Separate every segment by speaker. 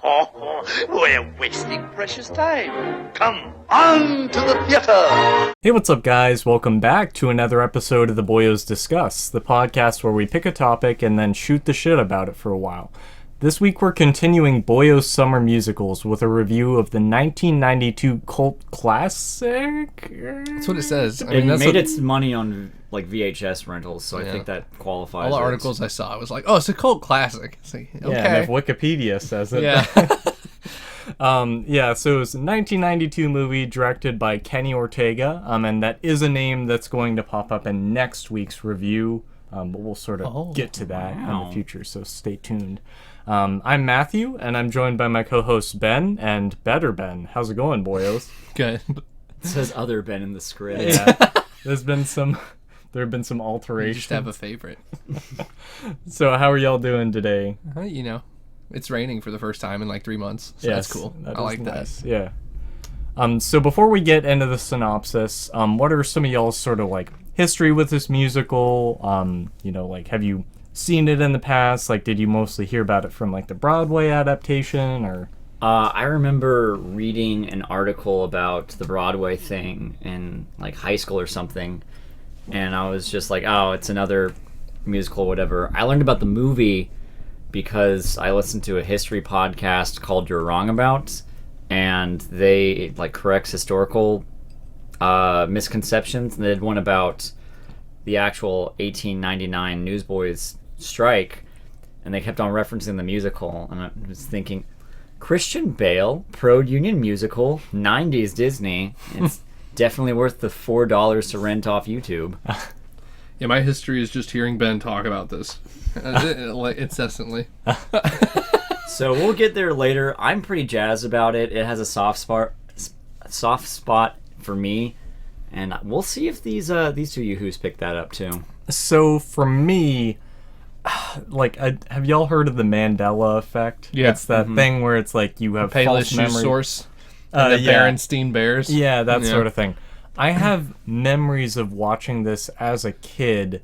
Speaker 1: We're wasting precious time. Come on to the theater.
Speaker 2: Hey, what's up, guys? Welcome back to another episode of the Boyos Discuss, the podcast where we pick a topic and then shoot the shit about it for a while. This week we're continuing Boyos Summer Musicals with a review of the 1992 cult classic.
Speaker 3: That's what it says. I
Speaker 4: It
Speaker 3: mean,
Speaker 4: made its money on like VHS rentals, so I think that qualifies.
Speaker 3: All the articles I saw, I was like, "Oh, it's a cult classic." It's like, okay.
Speaker 2: Yeah, and if Wikipedia says it.
Speaker 3: Yeah.
Speaker 2: So it was a 1992 movie directed by Kenny Ortega, and that is a name that's going to pop up in next week's review, but we'll sort of get to that in the future, so stay tuned. I'm Matthew, and I'm joined by my co-host Ben, and Better Ben. How's it going, boyos?
Speaker 3: Good.
Speaker 4: It says other Ben in the script.
Speaker 2: Yeah, there have been some alterations.
Speaker 3: You just have a favorite.
Speaker 2: So how are y'all doing today?
Speaker 3: You know, it's raining for the first time in like 3 months, so
Speaker 2: Yes,
Speaker 3: that's cool.
Speaker 2: that
Speaker 3: I
Speaker 2: is
Speaker 3: like
Speaker 2: nice.
Speaker 3: that.
Speaker 2: Yeah. So before we get into the synopsis, what are some of y'all's sort of like history with this musical? Like have you seen it in the past? Like, did you mostly hear about it from like the Broadway adaptation, or?
Speaker 4: I remember reading an article about the Broadway thing in like high school or something, and I was just like, oh, it's another musical, whatever. I learned about the movie because I listened to a history podcast called You're Wrong About, and they like corrects historical misconceptions. And they did one about the actual 1899 Newsboys strike, and they kept on referencing the musical, and I was thinking, Christian Bale, pro-union musical, 90s Disney. It's definitely worth the $4 to rent off YouTube.
Speaker 3: Yeah, my history is just hearing Ben talk about this like incessantly.
Speaker 4: So we'll get there later. I'm pretty jazzed about it. It has a soft spot for me, and we'll see if these two Yoo-hoos pick that up too.
Speaker 2: So for me, like, have y'all heard of the Mandela effect?
Speaker 3: Yeah.
Speaker 2: It's that thing where it's like you have
Speaker 3: Payless
Speaker 2: false
Speaker 3: shoe
Speaker 2: memory.
Speaker 3: source. And the Berenstein Bears.
Speaker 2: Yeah, that sort of thing. I have memories of watching this as a kid,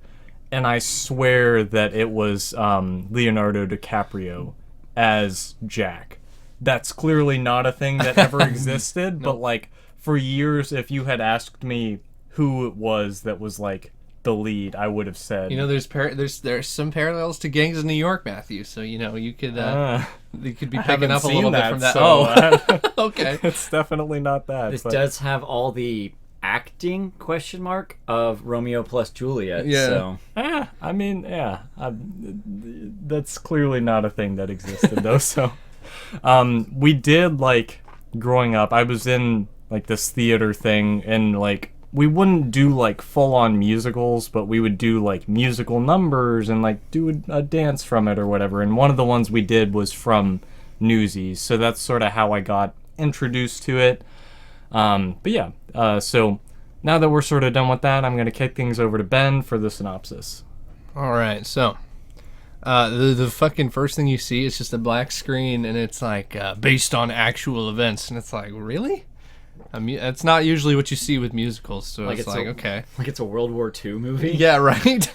Speaker 2: and I swear that it was Leonardo DiCaprio as Jack. That's clearly not a thing that ever existed, but like for years, if you had asked me who it was that was like the lead, I would have said.
Speaker 3: You know, there's some parallels to Gangs of New York, Matthew. So you know you could be picking up a little bit from that.
Speaker 2: So,
Speaker 3: Okay.
Speaker 2: It's definitely not that.
Speaker 4: This
Speaker 2: but
Speaker 4: does have all the acting question mark of Romeo plus Juliet.
Speaker 3: Yeah.
Speaker 4: So.
Speaker 2: I mean, that's clearly not a thing that existed though. So, we did like growing up. I was in like this theater thing, and like we wouldn't do like full-on musicals, but we would do like musical numbers and like do a dance from it or whatever. And one of the ones we did was from Newsies, so that's sort of how I got introduced to it. So now that we're sort of done with that, I'm going to kick things over to Ben for the synopsis.
Speaker 3: All right, so the fucking first thing you see is just a black screen, and it's like based on actual events, and it's like, really? I mean, it's not usually what you see with musicals, so like it's like, okay.
Speaker 4: Like it's a World War II movie?
Speaker 3: Yeah, right?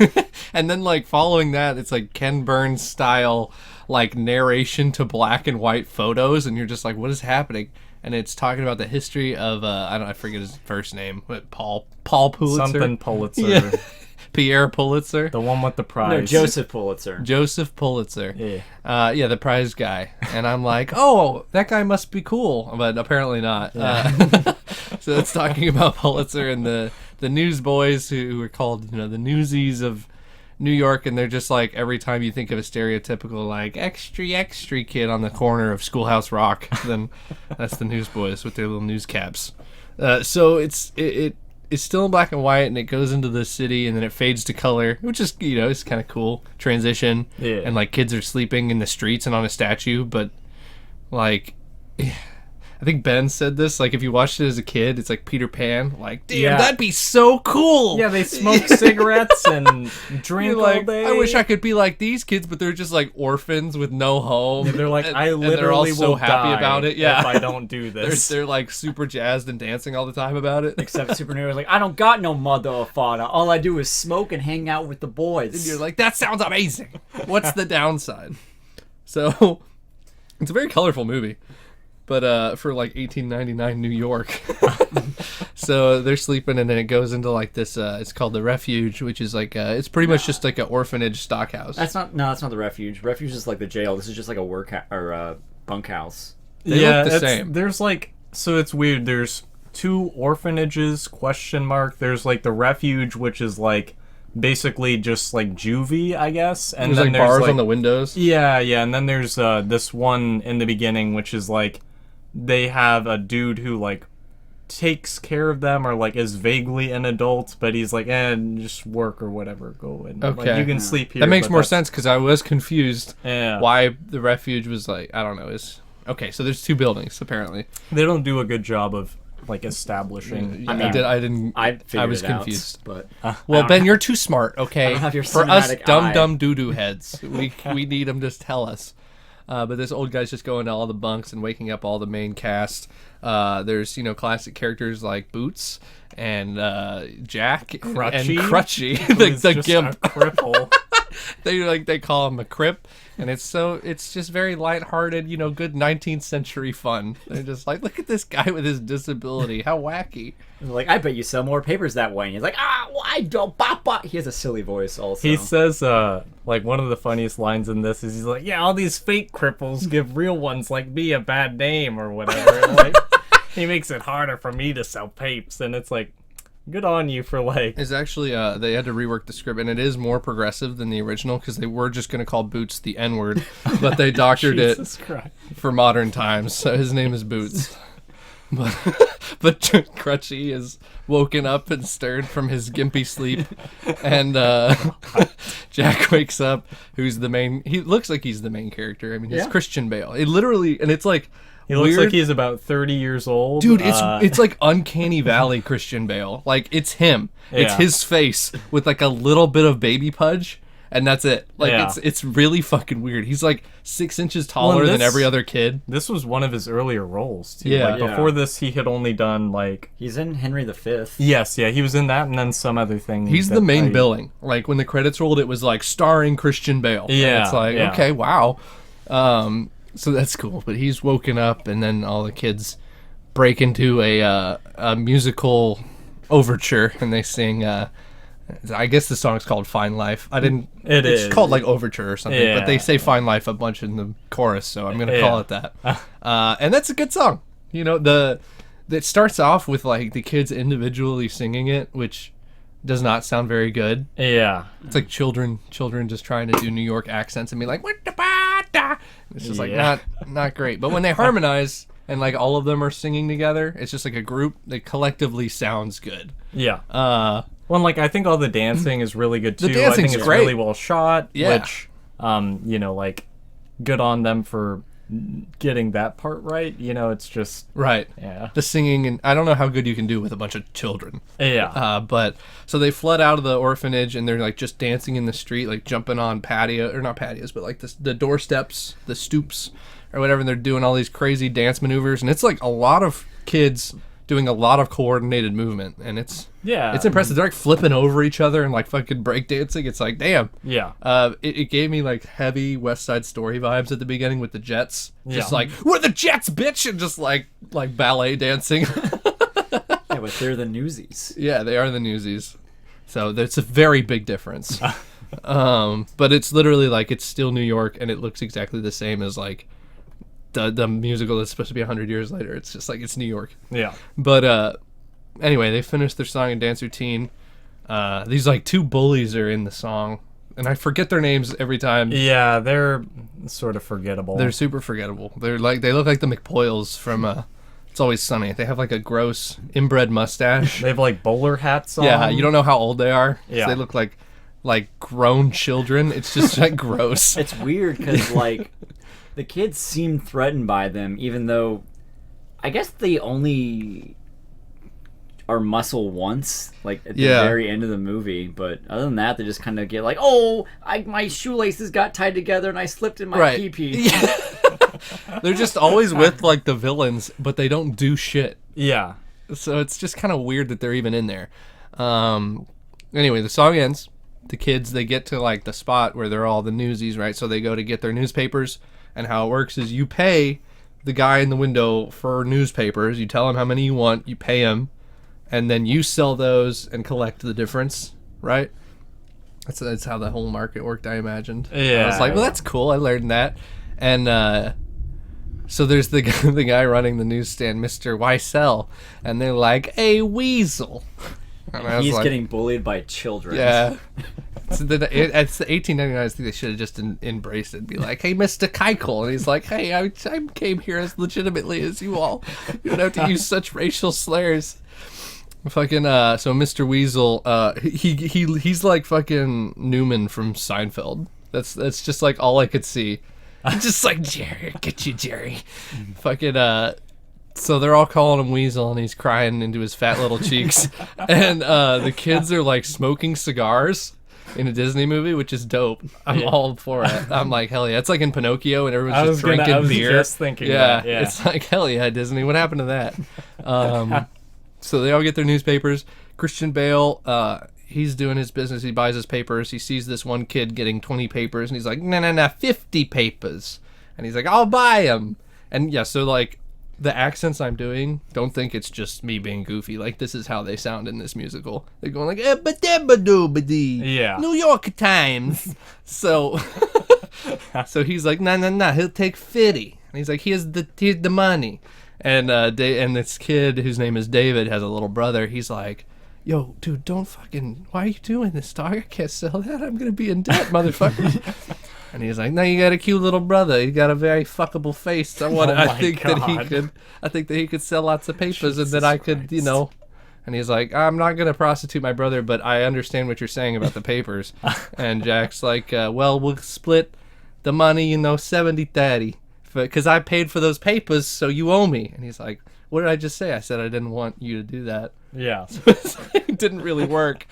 Speaker 3: And then, like, following that, it's like Ken Burns style, like, narration to black and white photos, and you're just like, what is happening? And it's talking about the history of, I forget his first name, but Paul Pulitzer?
Speaker 2: Something Pulitzer.
Speaker 3: Yeah. Pierre Pulitzer.
Speaker 2: The one with the prize.
Speaker 4: No, Joseph Pulitzer.
Speaker 3: Joseph Pulitzer.
Speaker 2: Yeah.
Speaker 3: The prize guy. And I'm like, oh, that guy must be cool. But apparently not. Yeah. So it's talking about Pulitzer and the newsboys who are called, the Newsies of New York. And they're just like, every time you think of a stereotypical, like, extra kid on the corner of Schoolhouse Rock, then that's the newsboys with their little news caps. So it's still in black and white, and it goes into the city, and then it fades to color, which is, it's kind of cool transition.
Speaker 2: Yeah.
Speaker 3: And like kids are sleeping in the streets and on a statue, but like, I think Ben said this, like if you watched it as a kid, it's like Peter Pan, like, damn, that'd be so cool.
Speaker 2: Yeah, they smoke cigarettes and drink all day.
Speaker 3: I wish I could be like these kids, but they're just like orphans with no home.
Speaker 2: Yeah, they're like, I
Speaker 3: and they're all
Speaker 2: literally
Speaker 3: so
Speaker 2: will
Speaker 3: happy
Speaker 2: die
Speaker 3: about it. Yeah,
Speaker 2: if I don't do this.
Speaker 3: They're like super jazzed and dancing all the time about it.
Speaker 4: Except Superhero's like, I don't got no mother or father. All I do is smoke and hang out with the boys.
Speaker 3: And you're like, that sounds amazing. What's the downside? So It's a very colorful movie, but for like 1899 New York. So they're sleeping, and then it goes into like this. It's called the Refuge, which is like it's pretty much just like an orphanage stockhouse.
Speaker 4: That's not the refuge. Refuge is like the jail. This is just like a bunkhouse.
Speaker 3: They look the same.
Speaker 2: There's like, so it's weird. There's 2 orphanages ? There's like the Refuge, which is like basically just like juvie, I guess. And
Speaker 3: there's
Speaker 2: then
Speaker 3: like
Speaker 2: there's
Speaker 3: bars
Speaker 2: like,
Speaker 3: on the windows.
Speaker 2: Yeah, and then there's this one in the beginning, which is like they have a dude who like takes care of them or like is vaguely an adult, but he's like, just work or whatever, go and
Speaker 3: Okay.
Speaker 2: like, you can sleep here.
Speaker 3: That makes
Speaker 2: but
Speaker 3: more
Speaker 2: that's-
Speaker 3: sense because I was confused
Speaker 2: Yeah.
Speaker 3: why the Refuge was like, I don't know. Is okay. So there's 2 buildings apparently.
Speaker 2: They don't do a good job of like establishing.
Speaker 3: I mean, I was
Speaker 4: it out,
Speaker 3: confused.
Speaker 4: but
Speaker 3: Well, Ben, you're too smart. Okay,
Speaker 4: I don't have your
Speaker 3: for us
Speaker 4: cinematic
Speaker 3: dumb
Speaker 4: eye.
Speaker 3: doo doo heads, we need them to tell us. But this old guy's just going to all the bunks and waking up all the main cast. There's classic characters like Boots and Jack
Speaker 2: Crutchy?
Speaker 3: and Crutchy,
Speaker 2: Who's
Speaker 3: the
Speaker 2: just
Speaker 3: gimp.
Speaker 2: a cripple.
Speaker 3: They call him a crip, and it's just very lighthearted, good 19th century fun. They're just like, look at this guy with his disability, how wacky.
Speaker 4: like, I bet you sell more papers that way. And he's like, I don't, papa. He has a silly voice also.
Speaker 2: He says, like, one of the funniest lines in this is he's like, yeah, all these fake cripples give real ones like me a bad name or whatever. Like, he makes it harder for me to sell papes, and it's like, good on you for like.
Speaker 3: It's actually they had to rework the script, and it is more progressive than the original because they were just going to call Boots the N-word, but they doctored it
Speaker 2: Jesus Christ.
Speaker 3: for modern times, so his name is Boots. But Crutchy is woken up and stirred from his gimpy sleep, and Jack wakes up, who's the main. He looks like he's the main character. I mean, he's
Speaker 4: Yeah.
Speaker 3: Christian Bale. It literally, and it's like.
Speaker 2: He looks
Speaker 3: weird.
Speaker 2: like he's about 30 years old.
Speaker 3: Dude, it's like Uncanny Valley Christian Bale. Like, it's him. It's
Speaker 2: Yeah.
Speaker 3: his face with like a little bit of baby pudge, and that's it. Like,
Speaker 2: Yeah.
Speaker 3: it's really fucking weird. He's like 6 inches taller than
Speaker 2: this-
Speaker 3: every other kid.
Speaker 2: This was one of his earlier roles, too.
Speaker 3: Yeah.
Speaker 2: Like,
Speaker 4: Yeah.
Speaker 2: before this, he had only done, like...
Speaker 4: He's in Henry V.
Speaker 2: Yes, he was in that and then some other thing.
Speaker 3: He's
Speaker 2: that
Speaker 3: the main
Speaker 2: I-
Speaker 3: billing. Like, when the credits rolled, it was like starring Christian Bale. And
Speaker 2: Yeah,
Speaker 3: it's like,
Speaker 2: yeah.
Speaker 3: okay, wow. So that's cool. But he's woken up, and then all the kids break into a musical overture, and they sing. I guess the song's called "Fine Life." It's
Speaker 2: is.
Speaker 3: called like overture or something, but they
Speaker 2: Yeah.
Speaker 3: say "Fine Life" a bunch in the chorus, so I'm gonna call it that. And that's a good song. It starts off with like the kids individually singing it, which does not sound very good.
Speaker 2: Yeah.
Speaker 3: It's like children just trying to do New York accents and be like, what the ba da? It's just like
Speaker 2: Yeah.
Speaker 3: not great. But when they harmonize and like all of them are singing together, it's just like a group that collectively sounds good.
Speaker 2: Yeah. Well, and, like, I think all the dancing is really good, too.
Speaker 3: The dancing's
Speaker 2: I think it's
Speaker 3: great.
Speaker 2: really well shot,
Speaker 3: Yeah.
Speaker 2: which, like, good on them for getting that part right. It's just...
Speaker 3: Right.
Speaker 2: Yeah.
Speaker 3: The singing, and I don't know how good you can do with a bunch of children.
Speaker 2: Yeah.
Speaker 3: But so they flood out of the orphanage and they're like just dancing in the street, like jumping on not patios, but like the doorsteps, the stoops or whatever. And they're doing all these crazy dance maneuvers. And it's like a lot of kids doing a lot of coordinated movement. And it's impressive. They're like flipping over each other and like fucking breakdancing. It's like, damn.
Speaker 2: Yeah.
Speaker 3: It gave me like heavy West Side Story vibes at the beginning with the Jets. Just
Speaker 2: Yeah.
Speaker 3: like, we're the Jets, bitch! And just like ballet dancing.
Speaker 4: Yeah, but they're the Newsies.
Speaker 3: Yeah, they are the Newsies. So that's a very big difference. But it's literally like it's still New York and it looks exactly the same as like the musical that's supposed to be 100 years later. It's just like it's New York.
Speaker 2: Yeah.
Speaker 3: But anyway, they finished their song and dance routine. These like 2 bullies are in the song. And I forget their names every time.
Speaker 2: Yeah, they're sort of forgettable.
Speaker 3: They're super forgettable. They look like the McPoyles from It's Always Sunny. They have like a gross inbred mustache.
Speaker 2: They have, like, bowler hats on.
Speaker 3: Yeah, you don't know how old they are.
Speaker 2: Yeah.
Speaker 3: So they look like grown children. It's just like gross.
Speaker 4: It's weird because, like, the kids seem threatened by them, even though I guess they only are muscle once, like, at the very end of the movie. But other than that, they just kind of get like, my shoelaces got tied together and I slipped in my pee-pee.
Speaker 3: They're just always with like the villains, but they don't do shit.
Speaker 2: Yeah.
Speaker 3: So it's just kind of weird that they're even in there. Anyway, the song ends. The kids, they get to like the spot where they're all the Newsies, right? So they go to get their newspapers, And how it works is you pay the guy in the window for newspapers. You tell him how many you want, you pay him, and then you sell those and collect the difference, right? That's how the whole market worked, I imagined.
Speaker 2: Yeah.
Speaker 3: I was like, well, that's cool. I learned that. And so there's the guy running the newsstand, Mr. Weissel, and they're like, a weasel. And I was
Speaker 4: He's
Speaker 3: like,
Speaker 4: getting bullied by children.
Speaker 3: yeah. So then it's the 1899. I think they should have just embraced it and be like, hey, Mr. Keikel. And he's like, hey, I came here as legitimately as you all. You don't have to use such racial slurs. Fucking so Mr. Weasel, he's like fucking Newman from Seinfeld. That's just like all I could see. Just like, Jerry, get you, Jerry. Fucking so they're all calling him Weasel, and he's crying into his fat little cheeks. And the kids are like smoking cigars in a Disney movie, which is dope. I'm all for it. I'm like, hell yeah. It's like in Pinocchio, and everyone's just drinking beer.
Speaker 2: I was just thinking that, yeah.
Speaker 3: It's like, hell yeah, Disney. What happened to that? So they all get their newspapers. Christian Bale, he's doing his business. He buys his papers. He sees this one kid getting 20 papers, and he's like, no, 50 papers. And he's like, I'll buy them. And yeah, so like the accents I'm doing, don't think it's just me being goofy. Like, this is how they sound in this musical. They're going like,
Speaker 2: Yeah.
Speaker 3: New York Times. So he's like, no, he'll take 50. And he's like, here's the money. And and this kid whose name is David has a little brother. He's like, yo, dude, don't fucking, why are you doing this, dog? I can't sell that. I'm going to be in debt, motherfucker. And he's like, no, you got a cute little brother. He got a very fuckable face. I think that he could sell lots of papers, and then I could, you know. And he's like, I'm not going to prostitute my brother, but I understand what you're saying about the papers. And Jack's like, well, we'll split the money, 70-30. Because I paid for those papers, so you owe me. And he's like, what did I just say? I said I didn't want you to do that.
Speaker 2: Yeah.
Speaker 3: So it didn't really work.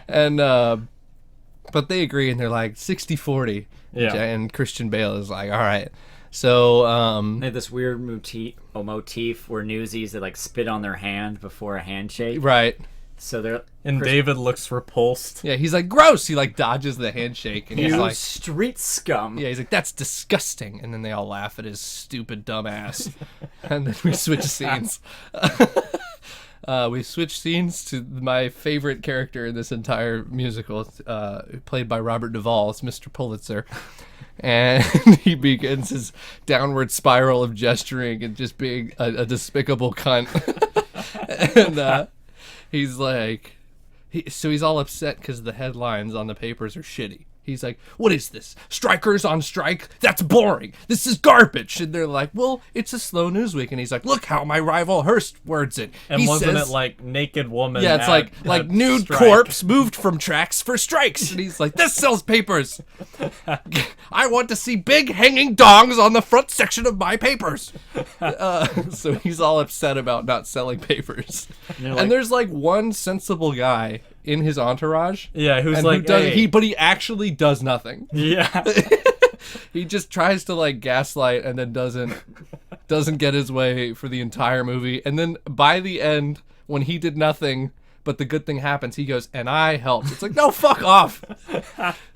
Speaker 3: And but they agree, and they're like 60-40.
Speaker 2: Yeah.
Speaker 3: And Christian Bale is like, all right. So
Speaker 4: They have this weird motif where Newsies, they like spit on their hand before a handshake.
Speaker 3: right.
Speaker 4: So they're
Speaker 2: David looks repulsed.
Speaker 3: Yeah, he's like, gross. He like dodges the handshake, and he's
Speaker 4: you
Speaker 3: like,
Speaker 4: street scum.
Speaker 3: yeah, he's like, that's disgusting. And then they all laugh at his stupid dumb ass. And then we switch scenes. We switch scenes to my favorite character in this entire musical, played by Robert Duvall. It's Mr. Pulitzer. And he begins his downward spiral of gesturing and just being a despicable cunt. And he's like, he's all upset because the headlines on the papers are shitty. He's like, what is this? Strikers on strike? That's boring. This is garbage. And they're like, well, it's a slow news week. And he's like, look how my rival Hearst words it.
Speaker 2: And
Speaker 3: he
Speaker 2: wasn't
Speaker 3: says,
Speaker 2: it like naked woman?
Speaker 3: yeah, it's like nude
Speaker 2: strike.
Speaker 3: corpse moved from tracks for strikes. And he's like, this sells papers. I want to see big hanging dongs on the front section of my papers. So he's all upset about not selling papers. And there's like one sensible guy in his entourage.
Speaker 2: Yeah, who's
Speaker 3: and
Speaker 2: like,
Speaker 3: who does,
Speaker 2: hey.
Speaker 3: but he actually does nothing.
Speaker 2: Yeah.
Speaker 3: He just tries to like gaslight and then doesn't get his way for the entire movie. And then by the end, when he did nothing, but the good thing happens, he goes, and I helped. It's like, no, fuck off.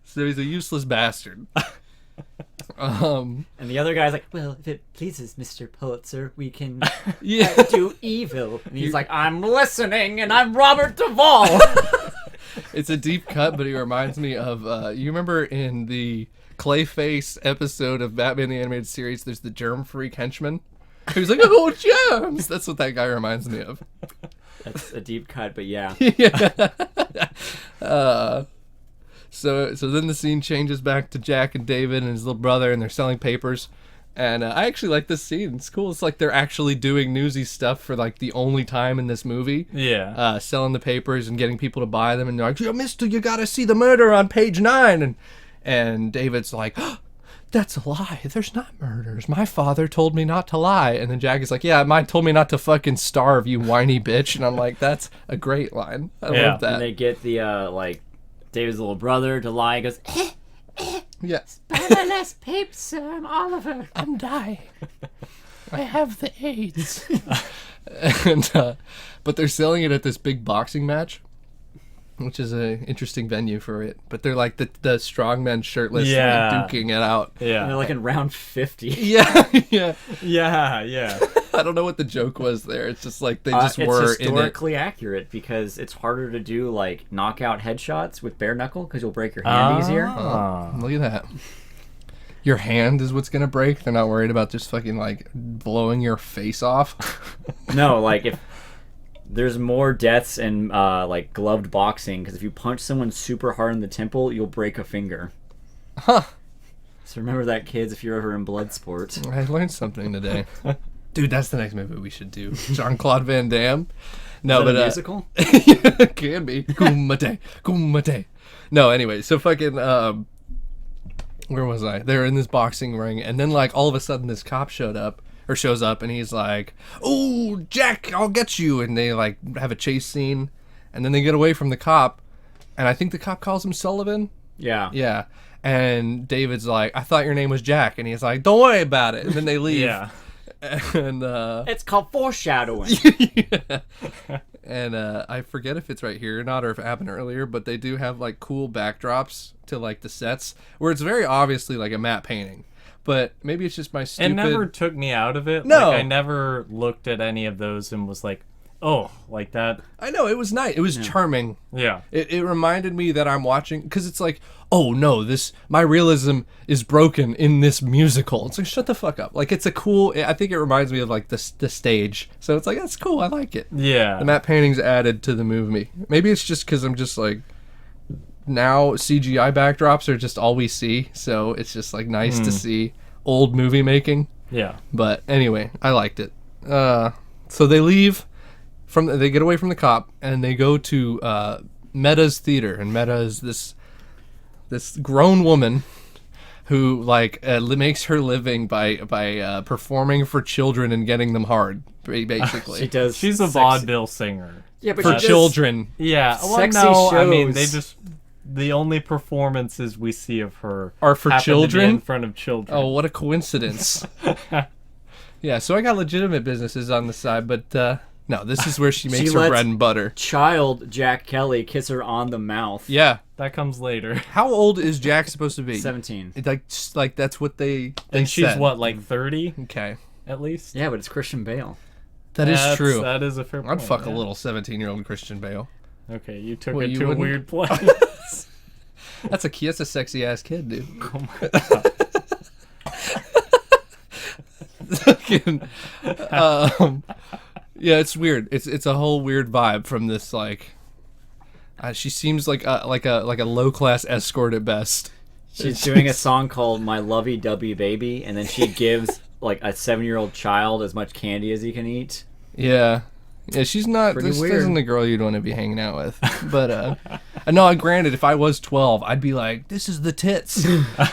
Speaker 3: So he's a useless bastard.
Speaker 4: And the other guy's like, well, if it pleases Mr. Pulitzer, we can
Speaker 3: Yeah.
Speaker 4: do evil. And he's like, I'm listening, and I'm Robert Duvall.
Speaker 3: It's a deep cut, but he reminds me of, you remember in the Clayface episode of Batman the Animated Series, there's the germ freak henchman? He's like, oh, germs! That's what that guy reminds me of.
Speaker 4: That's a deep cut, but yeah.
Speaker 3: Yeah. So then the scene changes back to Jack and David and his little brother, and they're selling papers. And I actually like this scene. It's cool. It's like they're actually doing newsy stuff for like the only time in this movie.
Speaker 2: Yeah.
Speaker 3: Selling the papers and getting people to buy them. And they're like, yo, mister, you got to see the murder on page 9. And David's like, oh, that's a lie. There's not murders. My father told me not to lie. And then Jack is like, yeah, mine told me not to fucking starve, you whiny bitch. And I'm like, that's a great line. I love that.
Speaker 4: And they get the, like, David's little brother to lie. He goes,
Speaker 3: Yes.
Speaker 4: buy my last paper, sir. I'm Oliver.
Speaker 3: I'm dying. I have the AIDS. And but they're selling it at this big boxing match. which is a interesting venue for it. But they're like the strongmen shirtless,
Speaker 2: Yeah.
Speaker 3: like, duking it out.
Speaker 4: And they're
Speaker 2: Yeah.
Speaker 4: like in round 50.
Speaker 3: Yeah, yeah.
Speaker 2: Yeah.
Speaker 3: I don't know what the joke was there. It's just like they just
Speaker 4: It's
Speaker 3: were in it.
Speaker 4: historically accurate because it's harder to do like knockout headshots with bare knuckle because you'll break your hand easier.
Speaker 3: Look at that. Your hand is what's gonna break. They're not worried about just fucking like blowing your face off.
Speaker 4: No, like if there's more deaths in like gloved boxing because if you punch someone super hard in the temple, you'll break a finger.
Speaker 3: Huh.
Speaker 4: So remember that, kids, if you're ever in blood sport.
Speaker 3: I learned something today. Dude, that's the next movie we should do. Jean-Claude Van Damme. No,
Speaker 4: Is that
Speaker 3: but
Speaker 4: a musical?
Speaker 3: yeah, can be. Kumite, kumite. No, anyway, so fucking where was I? They're in this boxing ring, and then like all of a sudden this cop shows up, and he's like, "Oh, Jack, I'll get you!" And they like have a chase scene, and then they get away from the cop, and I think the cop calls him Sullivan.
Speaker 4: Yeah.
Speaker 3: Yeah, and David's like, "I thought your name was Jack," and he's like, "Don't worry about it." And then they leave.
Speaker 2: Yeah.
Speaker 3: And
Speaker 4: It's called foreshadowing.
Speaker 3: yeah. And I forget if it's right here or not, or if it happened earlier, but they do have like cool backdrops to like the sets where it's very obviously like a matte painting. But maybe it's just my stupid.
Speaker 2: It never took me out of it.
Speaker 3: No.
Speaker 2: Like, I never looked at any of those and was like, oh, like that.
Speaker 3: I know, it was nice. It was charming.
Speaker 2: Yeah.
Speaker 3: It reminded me that I'm watching, because it's like, oh no, my realism is broken in this musical. It's like, shut the fuck up. Like, it's a cool, I think it reminds me of like the stage. So it's like, that's cool. I like it.
Speaker 2: Yeah.
Speaker 3: The matte paintings added to the movie. Maybe it's just because I'm just like, now CGI backdrops are just all we see. So it's just like nice to see old movie making.
Speaker 2: Yeah.
Speaker 3: But anyway, I liked it. So they leave they get away from the cop and they go to Meta's theater, and Meta is this grown woman who like makes her living by performing for children and getting them hard, basically.
Speaker 4: She does.
Speaker 2: She's a
Speaker 4: sexy-
Speaker 2: vaudeville singer.
Speaker 4: Yeah, but
Speaker 3: for
Speaker 4: she does-
Speaker 3: children.
Speaker 2: Yeah. Well,
Speaker 4: Sexy
Speaker 2: no, I mean,
Speaker 4: shows.
Speaker 2: the only performances we see of her
Speaker 3: Are for
Speaker 2: happen to be
Speaker 3: children?
Speaker 2: in front of children.
Speaker 3: Oh, what a coincidence. Yeah, so I got legitimate businesses on the side, but no, this is where she makes her
Speaker 4: lets-
Speaker 3: bread and butter.
Speaker 4: Child Jack Kelly kiss her on the mouth.
Speaker 3: Yeah.
Speaker 2: That comes later.
Speaker 3: How old is Jack supposed to be?
Speaker 4: 17.
Speaker 3: Like that's what they
Speaker 2: And she's
Speaker 3: said.
Speaker 2: what, like 30
Speaker 3: Okay.
Speaker 2: at least?
Speaker 4: Yeah, but it's Christian Bale.
Speaker 3: That is true.
Speaker 2: That is a fair point.
Speaker 3: I'd fuck a
Speaker 2: yeah.
Speaker 3: little 17-year-old Christian Bale.
Speaker 2: Okay, you took
Speaker 3: What,
Speaker 2: it
Speaker 3: you
Speaker 2: to a
Speaker 3: wouldn't?
Speaker 2: weird place.
Speaker 3: That's a sexy ass kid, dude.
Speaker 2: Oh my god.
Speaker 3: Fucking, yeah, it's weird. It's a whole weird vibe from this like. She seems like a low class escort at best.
Speaker 4: She's doing a song called My Lovey Dovey Baby, and then she gives like a 7-year-old child as much candy as he can eat.
Speaker 3: Yeah. Yeah, she's not.
Speaker 4: Pretty
Speaker 3: This
Speaker 4: weird.
Speaker 3: isn't the girl you'd want to be hanging out with. But no, granted, if I was 12, I'd be like, "This is the tits.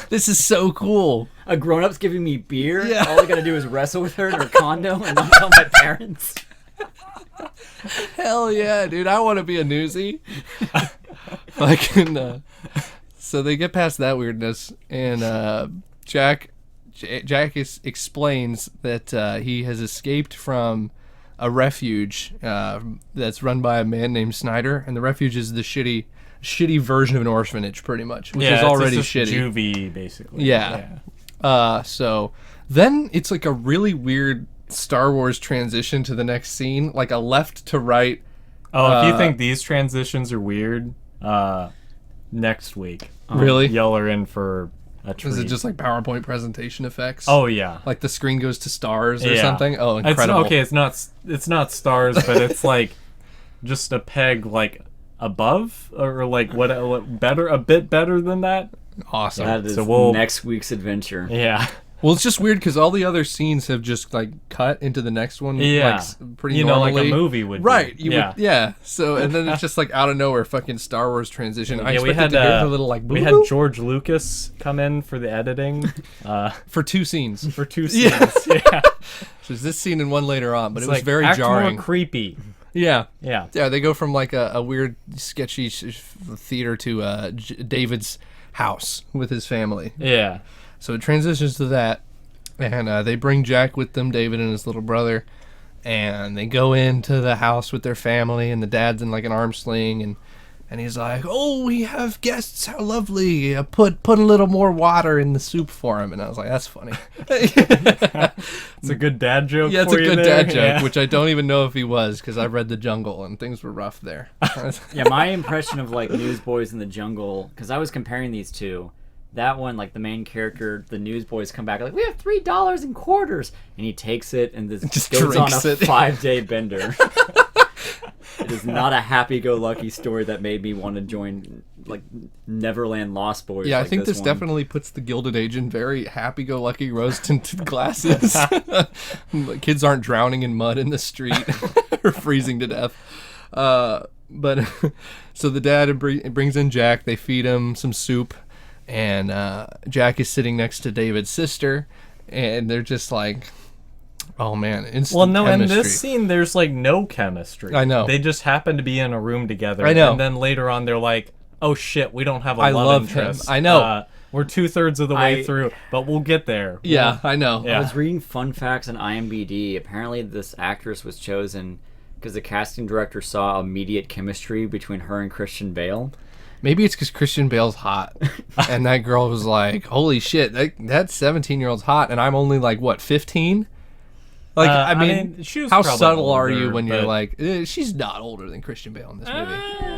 Speaker 3: This is so cool."
Speaker 4: A grown-up's giving me beer.
Speaker 3: Yeah.
Speaker 4: All I gotta do is wrestle with her in her condo and not tell my parents.
Speaker 3: Hell yeah, dude! I want to be a newsie. Fucking. So they get past that weirdness, and Jack explains that he has escaped from a refuge that's run by a man named Snyder, and the refuge is the shitty version of an orphanage, pretty much, which is
Speaker 2: it's
Speaker 3: already
Speaker 2: just
Speaker 3: shitty.
Speaker 2: Juvie, basically.
Speaker 3: Yeah. So then it's like a really weird Star Wars transition to the next scene, like a left to right.
Speaker 2: Oh, if you think these transitions are weird, next week,
Speaker 3: Really?
Speaker 2: y'all are in for a treat.
Speaker 3: Is it just like PowerPoint presentation effects?
Speaker 2: Oh yeah.
Speaker 3: Like the screen goes to stars or
Speaker 2: Yeah.
Speaker 3: something? Oh, incredible.
Speaker 2: It's, okay, it's not stars, but it's like just a peg like above or like what a bit better than that.
Speaker 3: Awesome.
Speaker 4: That is
Speaker 2: So we'll-
Speaker 4: next week's adventure.
Speaker 2: Yeah.
Speaker 3: Well, it's just weird because all the other scenes have just like cut into the next one.
Speaker 2: Yeah.
Speaker 3: Like, pretty
Speaker 2: You know, like
Speaker 3: normally.
Speaker 2: a movie would do.
Speaker 3: Right.
Speaker 2: Yeah.
Speaker 3: Yeah. So, and then it's just like out of nowhere, fucking Star Wars transition. I
Speaker 2: Yeah, we
Speaker 3: expected
Speaker 2: had
Speaker 3: to get a little like
Speaker 2: we had George Lucas come in for the editing
Speaker 3: for 2 scenes.
Speaker 2: for 2 scenes. Yeah.
Speaker 3: So there's this scene and one later on, but
Speaker 2: It's
Speaker 3: it was
Speaker 2: like,
Speaker 3: very
Speaker 2: act
Speaker 3: jarring.
Speaker 2: more creepy.
Speaker 3: Yeah.
Speaker 2: Yeah.
Speaker 3: Yeah, they go from like a weird, sketchy theater to David's house with his family.
Speaker 2: Yeah.
Speaker 3: So it transitions to that, and they bring Jack with them, David and his little brother, and they go into the house with their family, and the dad's in like an arm sling, And he's like, "Oh, we have guests. How lovely! Put a little more water in the soup for him." And I was like, "That's funny."
Speaker 2: It's a good dad joke.
Speaker 3: Yeah, it's
Speaker 2: for
Speaker 3: a
Speaker 2: you
Speaker 3: good
Speaker 2: there.
Speaker 3: dad joke, which I don't even know if he was because I read The Jungle and things were rough there.
Speaker 4: Yeah, my impression of like Newsboys in the Jungle, because I was comparing these two. That one, like the main character, the Newsboys come back like, "We have $3 in quarters," and he takes it and this
Speaker 3: Just
Speaker 4: goes on a
Speaker 3: drinks it.
Speaker 4: 5-day bender. It is not a happy-go-lucky story that made me want to join like Neverland Lost Boys.
Speaker 3: Yeah, I
Speaker 4: like
Speaker 3: think this
Speaker 4: one.
Speaker 3: definitely puts the Gilded Age in very happy-go-lucky rose-tinted glasses. Kids aren't drowning in mud in the street or freezing to death. But so the dad brings in Jack. They feed him some soup, and Jack is sitting next to David's sister, and they're just like, oh man, instant
Speaker 2: Well, no,
Speaker 3: chemistry.
Speaker 2: in this scene, there's like no chemistry.
Speaker 3: I know.
Speaker 2: They just happen to be in a room together.
Speaker 3: I know.
Speaker 2: And then later on, they're like, "Oh shit, we don't have a
Speaker 3: I
Speaker 2: love
Speaker 3: love him.
Speaker 2: interest."
Speaker 3: I know.
Speaker 2: We're 2/3 of the way
Speaker 4: I-
Speaker 2: through, but we'll get there.
Speaker 3: Yeah, I know.
Speaker 2: Yeah.
Speaker 4: I was reading fun facts on IMDb. Apparently, this actress was chosen because the casting director saw immediate chemistry between her and Christian Bale.
Speaker 3: Maybe it's because Christian Bale's hot, and that girl was like, "Holy shit, that 17-year-old's hot," and I'm only like what 15. Like, I mean,
Speaker 2: she was
Speaker 3: how
Speaker 2: probably
Speaker 3: subtle are
Speaker 2: older,
Speaker 3: you when you're
Speaker 2: but-
Speaker 3: like, she's not older than Christian Bale in this movie?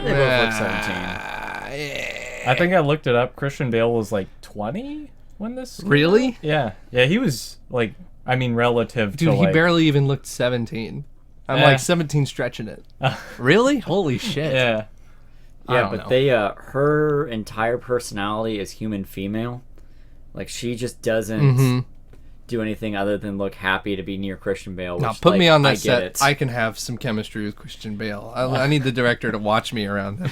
Speaker 4: They both look 17.
Speaker 2: I think I looked it up. Christian Bale was like 20 when this. came
Speaker 3: Really?
Speaker 2: out? Yeah. Yeah, he was like, I mean, relative
Speaker 3: Dude,
Speaker 2: to
Speaker 3: he
Speaker 2: like.
Speaker 3: barely even looked 17. I'm
Speaker 2: Eh.
Speaker 3: like 17 stretching it. Really? Holy shit.
Speaker 2: Yeah.
Speaker 3: I
Speaker 4: Yeah,
Speaker 3: don't
Speaker 4: but
Speaker 3: know.
Speaker 4: they her entire personality is human female. Like she just doesn't do anything other than look happy to be near Christian Bale. Which,
Speaker 3: Now, put me
Speaker 4: like,
Speaker 3: on that
Speaker 4: I
Speaker 3: set.
Speaker 4: get it.
Speaker 3: I can have some chemistry with Christian Bale. I need the director to watch me around him.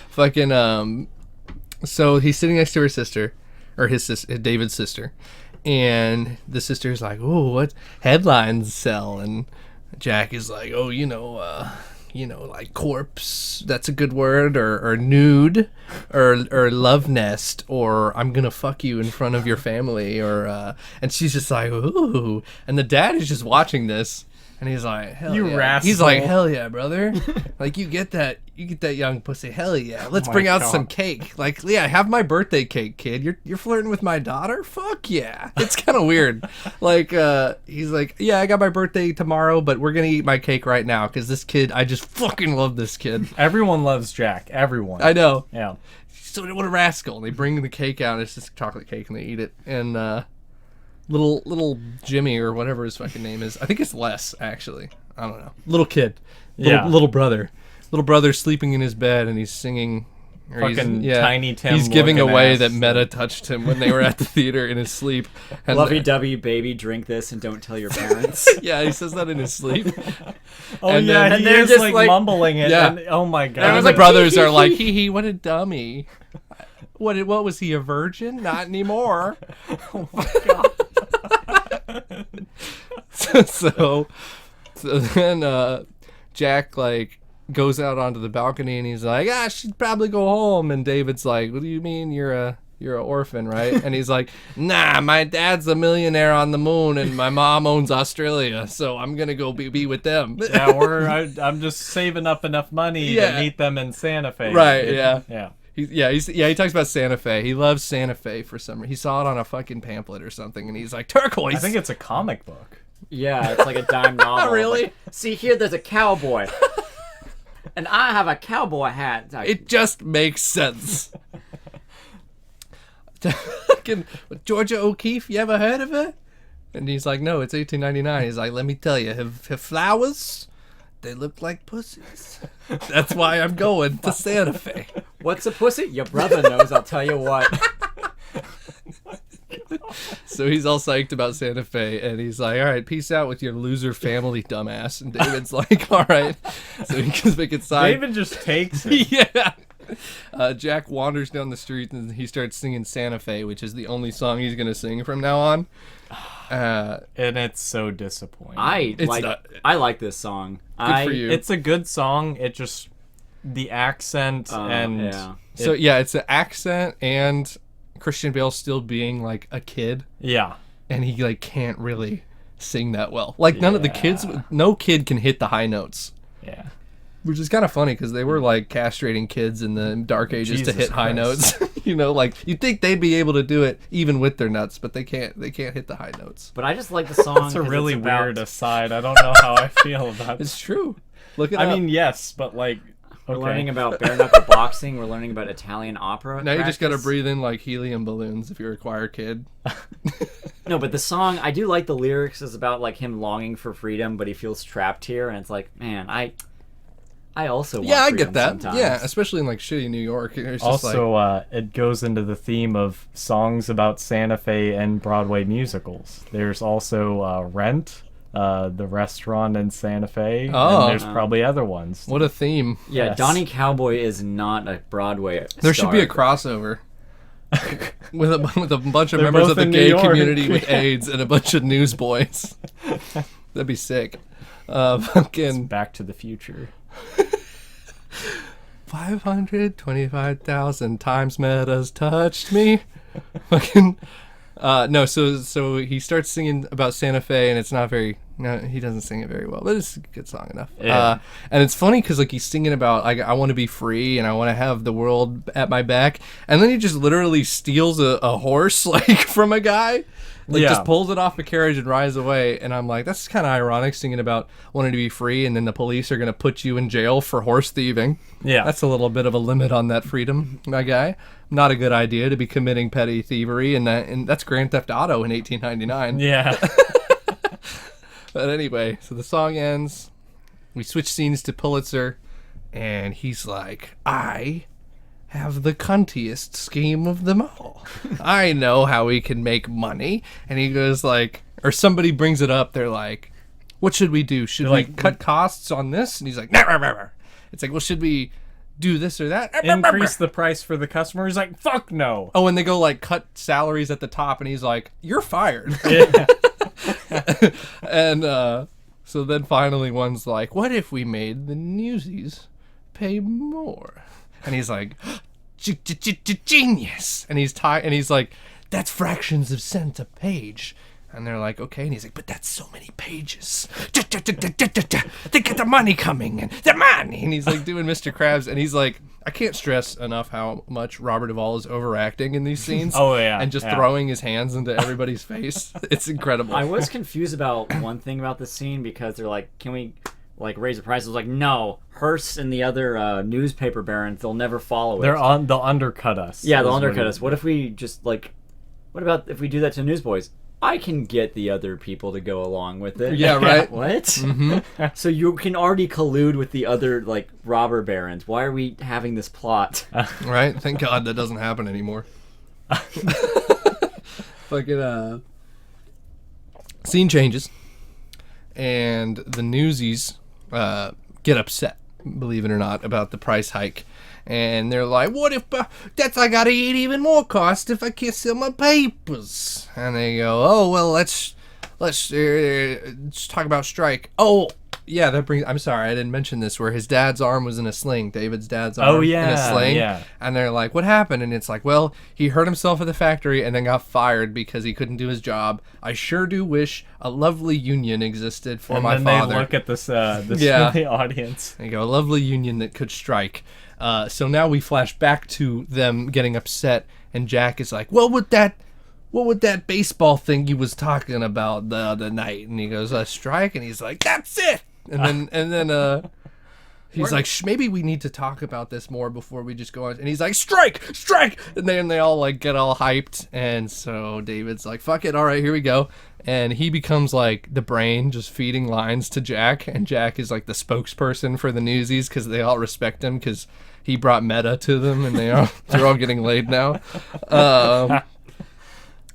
Speaker 3: Fucking, so he's sitting next to her sister, or his sister, David's sister, and the sister's like, "Oh, what headlines sell?" And Jack is like, "Oh, like corpse. That's a good word, or nude, or love nest, or I'm gonna fuck you in front of your family, or." And she's just like, "Ooh," and the dad is just watching this. And he's like, "Hell
Speaker 2: You
Speaker 3: yeah."
Speaker 2: rascal.
Speaker 3: He's like, "Hell yeah, brother. Like, you get that young pussy. Hell yeah. Let's
Speaker 2: my
Speaker 3: bring out
Speaker 2: God.
Speaker 3: some cake. Like, yeah, have my birthday cake, kid. You're flirting with my daughter? Fuck yeah." It's kind of weird. Like, he's like, "Yeah, I got my birthday tomorrow, but we're going to eat my cake right now because this kid, I just fucking love this kid."
Speaker 2: Everyone loves Jack. Everyone.
Speaker 3: I know.
Speaker 2: Yeah.
Speaker 3: So what a rascal. And they bring the cake out. And it's just chocolate cake and they eat it. And, little Jimmy or whatever his fucking name is. I think it's Les, actually. I don't know. Little kid.
Speaker 2: Yeah.
Speaker 3: Little brother. Little brother's sleeping in his bed and he's singing. or
Speaker 2: Fucking Tiny Tim
Speaker 3: He's giving
Speaker 2: looking
Speaker 3: away
Speaker 2: ass.
Speaker 3: that Meta touched him when they were at the theater in his sleep. And
Speaker 4: Lovey-dovey baby, drink this and don't tell your parents.
Speaker 3: yeah, he says that in his sleep.
Speaker 2: Oh
Speaker 3: And
Speaker 2: yeah,
Speaker 3: then-
Speaker 2: he
Speaker 4: and they're
Speaker 2: is
Speaker 4: just
Speaker 2: like,
Speaker 4: like-
Speaker 2: mumbling it.
Speaker 3: Yeah.
Speaker 2: And, oh my god.
Speaker 3: And
Speaker 4: was
Speaker 3: the
Speaker 4: like,
Speaker 3: brothers are like, hee hee, what a dummy. What was he, a virgin? Not anymore.
Speaker 2: oh my god.
Speaker 3: so then Jack like goes out onto the balcony and he's like, "I should probably go home." And David's like, "What do you mean you're an orphan, right?" And he's like, "Nah, my dad's a millionaire on the moon and my mom owns Australia, so I'm gonna go be with them."
Speaker 2: Yeah, I'm just saving up enough money
Speaker 3: Yeah.
Speaker 2: to meet them in Santa Fe.
Speaker 3: Right, yeah.
Speaker 2: Yeah.
Speaker 3: He talks about Santa Fe. He loves Santa Fe for some reason. He saw it on a fucking pamphlet or something, and he's like, "Turquoise."
Speaker 2: I think it's a comic book.
Speaker 4: Yeah, it's like a dime novel.
Speaker 3: Really?
Speaker 4: Like, see here, there's a cowboy, and I have a cowboy hat. It's like,
Speaker 3: It just makes sense. Fucking Georgia O'Keeffe, you ever heard of her? And he's like, "No, it's 1899. He's like, "Let me tell you, her flowers, they look like pussies. That's why I'm going to Santa Fe."
Speaker 4: What's a pussy? Your brother knows. I'll tell you what.
Speaker 3: So he's all psyched about Santa Fe, and he's like, "All right, peace out with your loser family, dumbass." And David's like, "All right." So he goes back inside.
Speaker 2: David just takes it.
Speaker 3: Yeah. Jack wanders down the street and he starts singing Santa Fe, which is the only song he's gonna sing from now on.
Speaker 2: And it's so disappointing.
Speaker 4: I like this song.
Speaker 3: Good for you.
Speaker 2: It's a good song. It just the accent and
Speaker 4: yeah.
Speaker 3: So yeah, it's an accent and Christian Bale still being like a kid,
Speaker 2: yeah.
Speaker 3: and he like can't really sing that well. Like none of the kids,
Speaker 2: Yeah.
Speaker 3: no kid can hit the high notes.
Speaker 2: Yeah.
Speaker 3: Which is kind of funny because they were like castrating kids in the dark ages to
Speaker 2: Jesus
Speaker 3: hit high
Speaker 2: Christ.
Speaker 3: notes. Like you'd think they'd be able to do it even with their nuts, but they can't. They can't hit the high notes.
Speaker 4: But I just like the song.
Speaker 2: That's a
Speaker 4: 'cause
Speaker 2: really
Speaker 4: it's about-
Speaker 2: weird aside. I don't know how I feel about
Speaker 3: It's true. Look at
Speaker 2: I mean, yes, but like,
Speaker 4: We're
Speaker 2: okay.
Speaker 4: learning about bare knuckle boxing. We're learning about Italian opera.
Speaker 3: now you just got to
Speaker 4: practice.
Speaker 3: breathe in like helium balloons if you're a choir kid.
Speaker 4: No, but the song, I do like the lyrics. Is about like him longing for freedom, but he feels trapped here, and it's like, man, I also want
Speaker 3: Yeah, I
Speaker 4: freedom
Speaker 3: get that.
Speaker 4: sometimes.
Speaker 3: Yeah, especially in like shitty New York. It's just like,
Speaker 2: Also, it goes into the theme of songs about Santa Fe and Broadway musicals. There's also Rent, the restaurant in Santa Fe,
Speaker 3: Oh.
Speaker 2: and there's probably other ones.
Speaker 3: what a theme.
Speaker 4: Yeah,
Speaker 2: Yes.
Speaker 4: Donnie Cowboy is not a Broadway.
Speaker 3: There should be a
Speaker 4: star.
Speaker 3: crossover with a bunch of
Speaker 2: They're
Speaker 3: members
Speaker 2: both
Speaker 3: of the
Speaker 2: in New
Speaker 3: gay
Speaker 2: York.
Speaker 3: community with AIDS and a bunch of newsboys. That'd be sick. Fucking
Speaker 2: Back to the Future.
Speaker 3: 525,000 times Meta's touched me. Fucking no. So he starts singing about Santa Fe, and it's not very. No, he doesn't sing it very well, but it's a good song enough.
Speaker 2: Yeah.
Speaker 3: And it's funny because like he's singing about I want to be free and I want to have the world at my back, and then he just literally steals a horse like from a guy, like
Speaker 2: Yeah.
Speaker 3: just pulls it off a carriage and rides away. And I'm like, that's kind of ironic, singing about wanting to be free, and then the police are gonna put you in jail for horse thieving.
Speaker 2: Yeah.
Speaker 3: That's a little bit of a limit on that freedom, my guy. Not a good idea to be committing petty thievery, and that's Grand Theft Auto in 1899.
Speaker 2: Yeah.
Speaker 3: But anyway, so the song ends. We switch scenes to Pulitzer, and he's like, I have the cuntiest scheme of them all. I know how we can make money. And he goes like, or somebody brings it up. They're like, what should we do? Should we
Speaker 2: like,
Speaker 3: cut costs on this? And he's like, nah. It's like, well, should we do this or that?
Speaker 2: Increase the price for the customer. He's like, fuck no.
Speaker 3: Oh, and they go like cut salaries at the top, and he's like, you're fired.
Speaker 2: Yeah.
Speaker 3: And so then finally one's like, what if we made the Newsies pay more? And he's like, genius. And he's like, that's fractions of cent a page. And they're like, okay. And he's like, but that's so many pages. They get the money coming and the money. And he's like doing Mr. Krabs. And he's like, I can't stress enough how much Robert Duvall is overacting in these scenes.
Speaker 2: Oh, yeah,
Speaker 3: And just
Speaker 2: yeah.
Speaker 3: throwing his hands into everybody's face. It's incredible.
Speaker 4: I was confused about one thing about this scene because they're like, can we like raise the price? I was like, no, Hearst and the other newspaper barons, they'll never follow it.
Speaker 2: They'll undercut us.
Speaker 4: Yeah, they'll
Speaker 2: is
Speaker 4: undercut
Speaker 2: what
Speaker 4: us. What if we just like, what about if we do that to Newsboys? I can get the other people to go along with it.
Speaker 3: Yeah, right.
Speaker 4: What? Mm-hmm. So you can already collude with the other like robber barons. Why are we having this plot?
Speaker 3: Right? Thank God that doesn't happen anymore. Fucking scene changes, and the Newsies get upset, believe it or not, about the price hike. And they're like, what if that's I gotta eat even more cost if I can't sell my papers? And they go, oh well, let's talk about strike. Oh yeah, that brings. I'm sorry, I didn't mention this. Where his dad's arm was in a sling, David's dad's arm
Speaker 2: Oh,
Speaker 3: in a
Speaker 2: yeah,
Speaker 3: sling.
Speaker 2: yeah.
Speaker 3: And they're like, what happened? And it's like, well, he hurt himself at the factory and then got fired because he couldn't do his job. I sure do wish a lovely union existed for
Speaker 2: And
Speaker 3: my
Speaker 2: then
Speaker 3: father.
Speaker 2: they look at this
Speaker 3: Yeah.
Speaker 2: silly audience.
Speaker 3: There you go, a lovely union that could strike. So now we flash back to them getting upset, and Jack is like, what would that baseball thing you was talking about the other night? And he goes, a strike? And he's like, that's it. And then he's like, maybe we need to talk about this more before we just go on. And he's like, strike. And then they all like get all hyped. And so David's like, fuck it. All right, here we go. And he becomes like the brain, just feeding lines to Jack. And Jack is like the spokesperson for the Newsies because they all respect him because he brought Meta to them, and they're all getting laid now.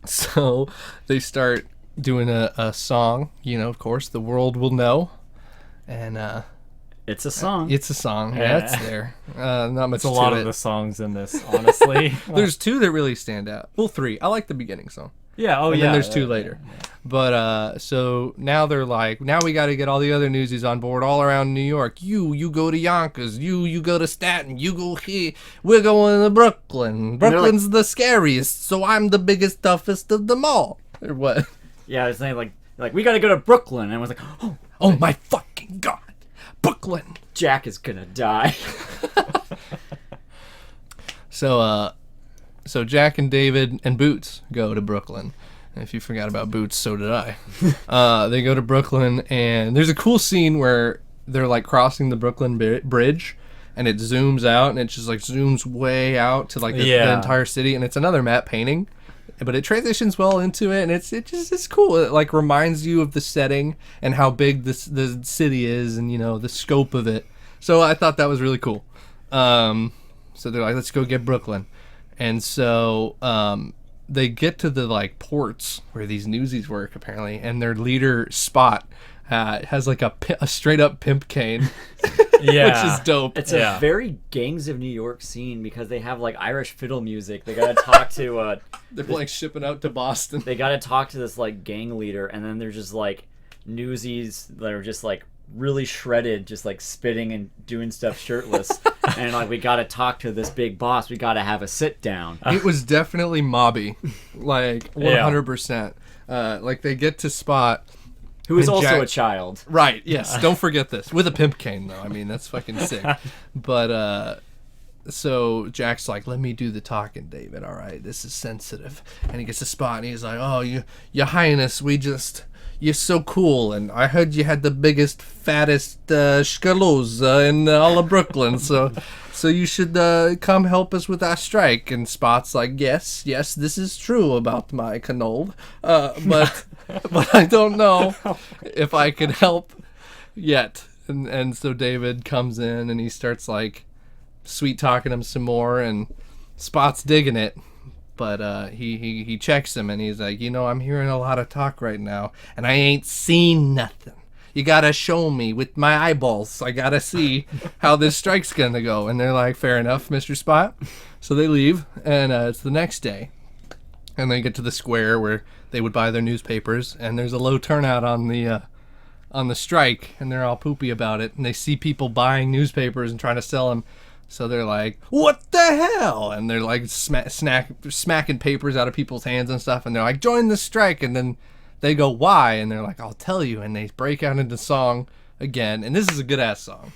Speaker 3: So they start doing a song. You know, of course, the world will know. And
Speaker 4: It's a song.
Speaker 3: it's a song. Yeah, it's there. Not much
Speaker 2: It's a
Speaker 3: to
Speaker 2: lot
Speaker 3: it.
Speaker 2: of the songs in this, honestly.
Speaker 3: There's two that really stand out. Well, three. I like the beginning song.
Speaker 2: Yeah, oh
Speaker 3: And
Speaker 2: yeah.
Speaker 3: then there's two later. But so now they're like, now we got to get all the other Newsies on board all around New York. You go to Yonkers. You go to Staten. You go here. We're going to Brooklyn. Brooklyn's the scariest, so I'm the biggest, toughest of them all. Or what?
Speaker 4: Yeah, it's like we got to go to Brooklyn, and I was like, oh,
Speaker 3: Oh my fucking God. Brooklyn.
Speaker 4: Jack is gonna die.
Speaker 3: So Jack and David and Boots go to Brooklyn. And if you forgot about Boots, so did I. They go to Brooklyn, and there's a cool scene where they're like crossing the Brooklyn Bridge, and it zooms out, and it just like zooms way out to like the entire city, and it's another matte painting, but it transitions well into it, and it's cool. It like reminds you of the setting and how big the city is, and the scope of it. So I thought that was really cool. So they're like, let's go get Brooklyn. And so they get to the like ports where these Newsies work apparently, and their leader Spot has like a straight up pimp cane, which is dope.
Speaker 4: It's a very Gangs of New York scene because they have like Irish fiddle music. They gotta talk to
Speaker 3: they're like shipping out to Boston.
Speaker 4: They gotta talk to this like gang leader, and then there's just like Newsies that are just like really shredded, just like spitting and doing stuff shirtless. And like, we gotta talk to this big boss. We gotta have a sit down.
Speaker 3: It was definitely mobby, like 100%. Like they get to Spot,
Speaker 4: who is also a child.
Speaker 3: Right? Yes. Don't forget this, with a pimp cane though. I mean, that's fucking sick. But so Jack's like, let me do the talking, David. All right, this is sensitive. And he gets to Spot, and he's like, oh, your Highness, you're so cool, and I heard you had the biggest, fattest shkaluza in all of Brooklyn, so you should come help us with our strike. And Spot's like, yes, this is true about my canole, but I don't know if I can help yet. And so David comes in, and he starts like sweet talking him some more, and Spot's digging it. But he checks him, and he's like, I'm hearing a lot of talk right now, and I ain't seen nothing. You gotta show me with my eyeballs. I gotta see how this strike's gonna go. And they're like, fair enough, Mr. Spot. So they leave, and it's the next day. And they get to the square where they would buy their newspapers, and there's a low turnout on the strike, and they're all poopy about it. And they see people buying newspapers and trying to sell them. So they're like, what the hell? And they're like smacking papers out of people's hands and stuff. And they're like, join the strike. And then they go, why? And they're like, I'll tell you. And they break out into song again. And this is a good ass song.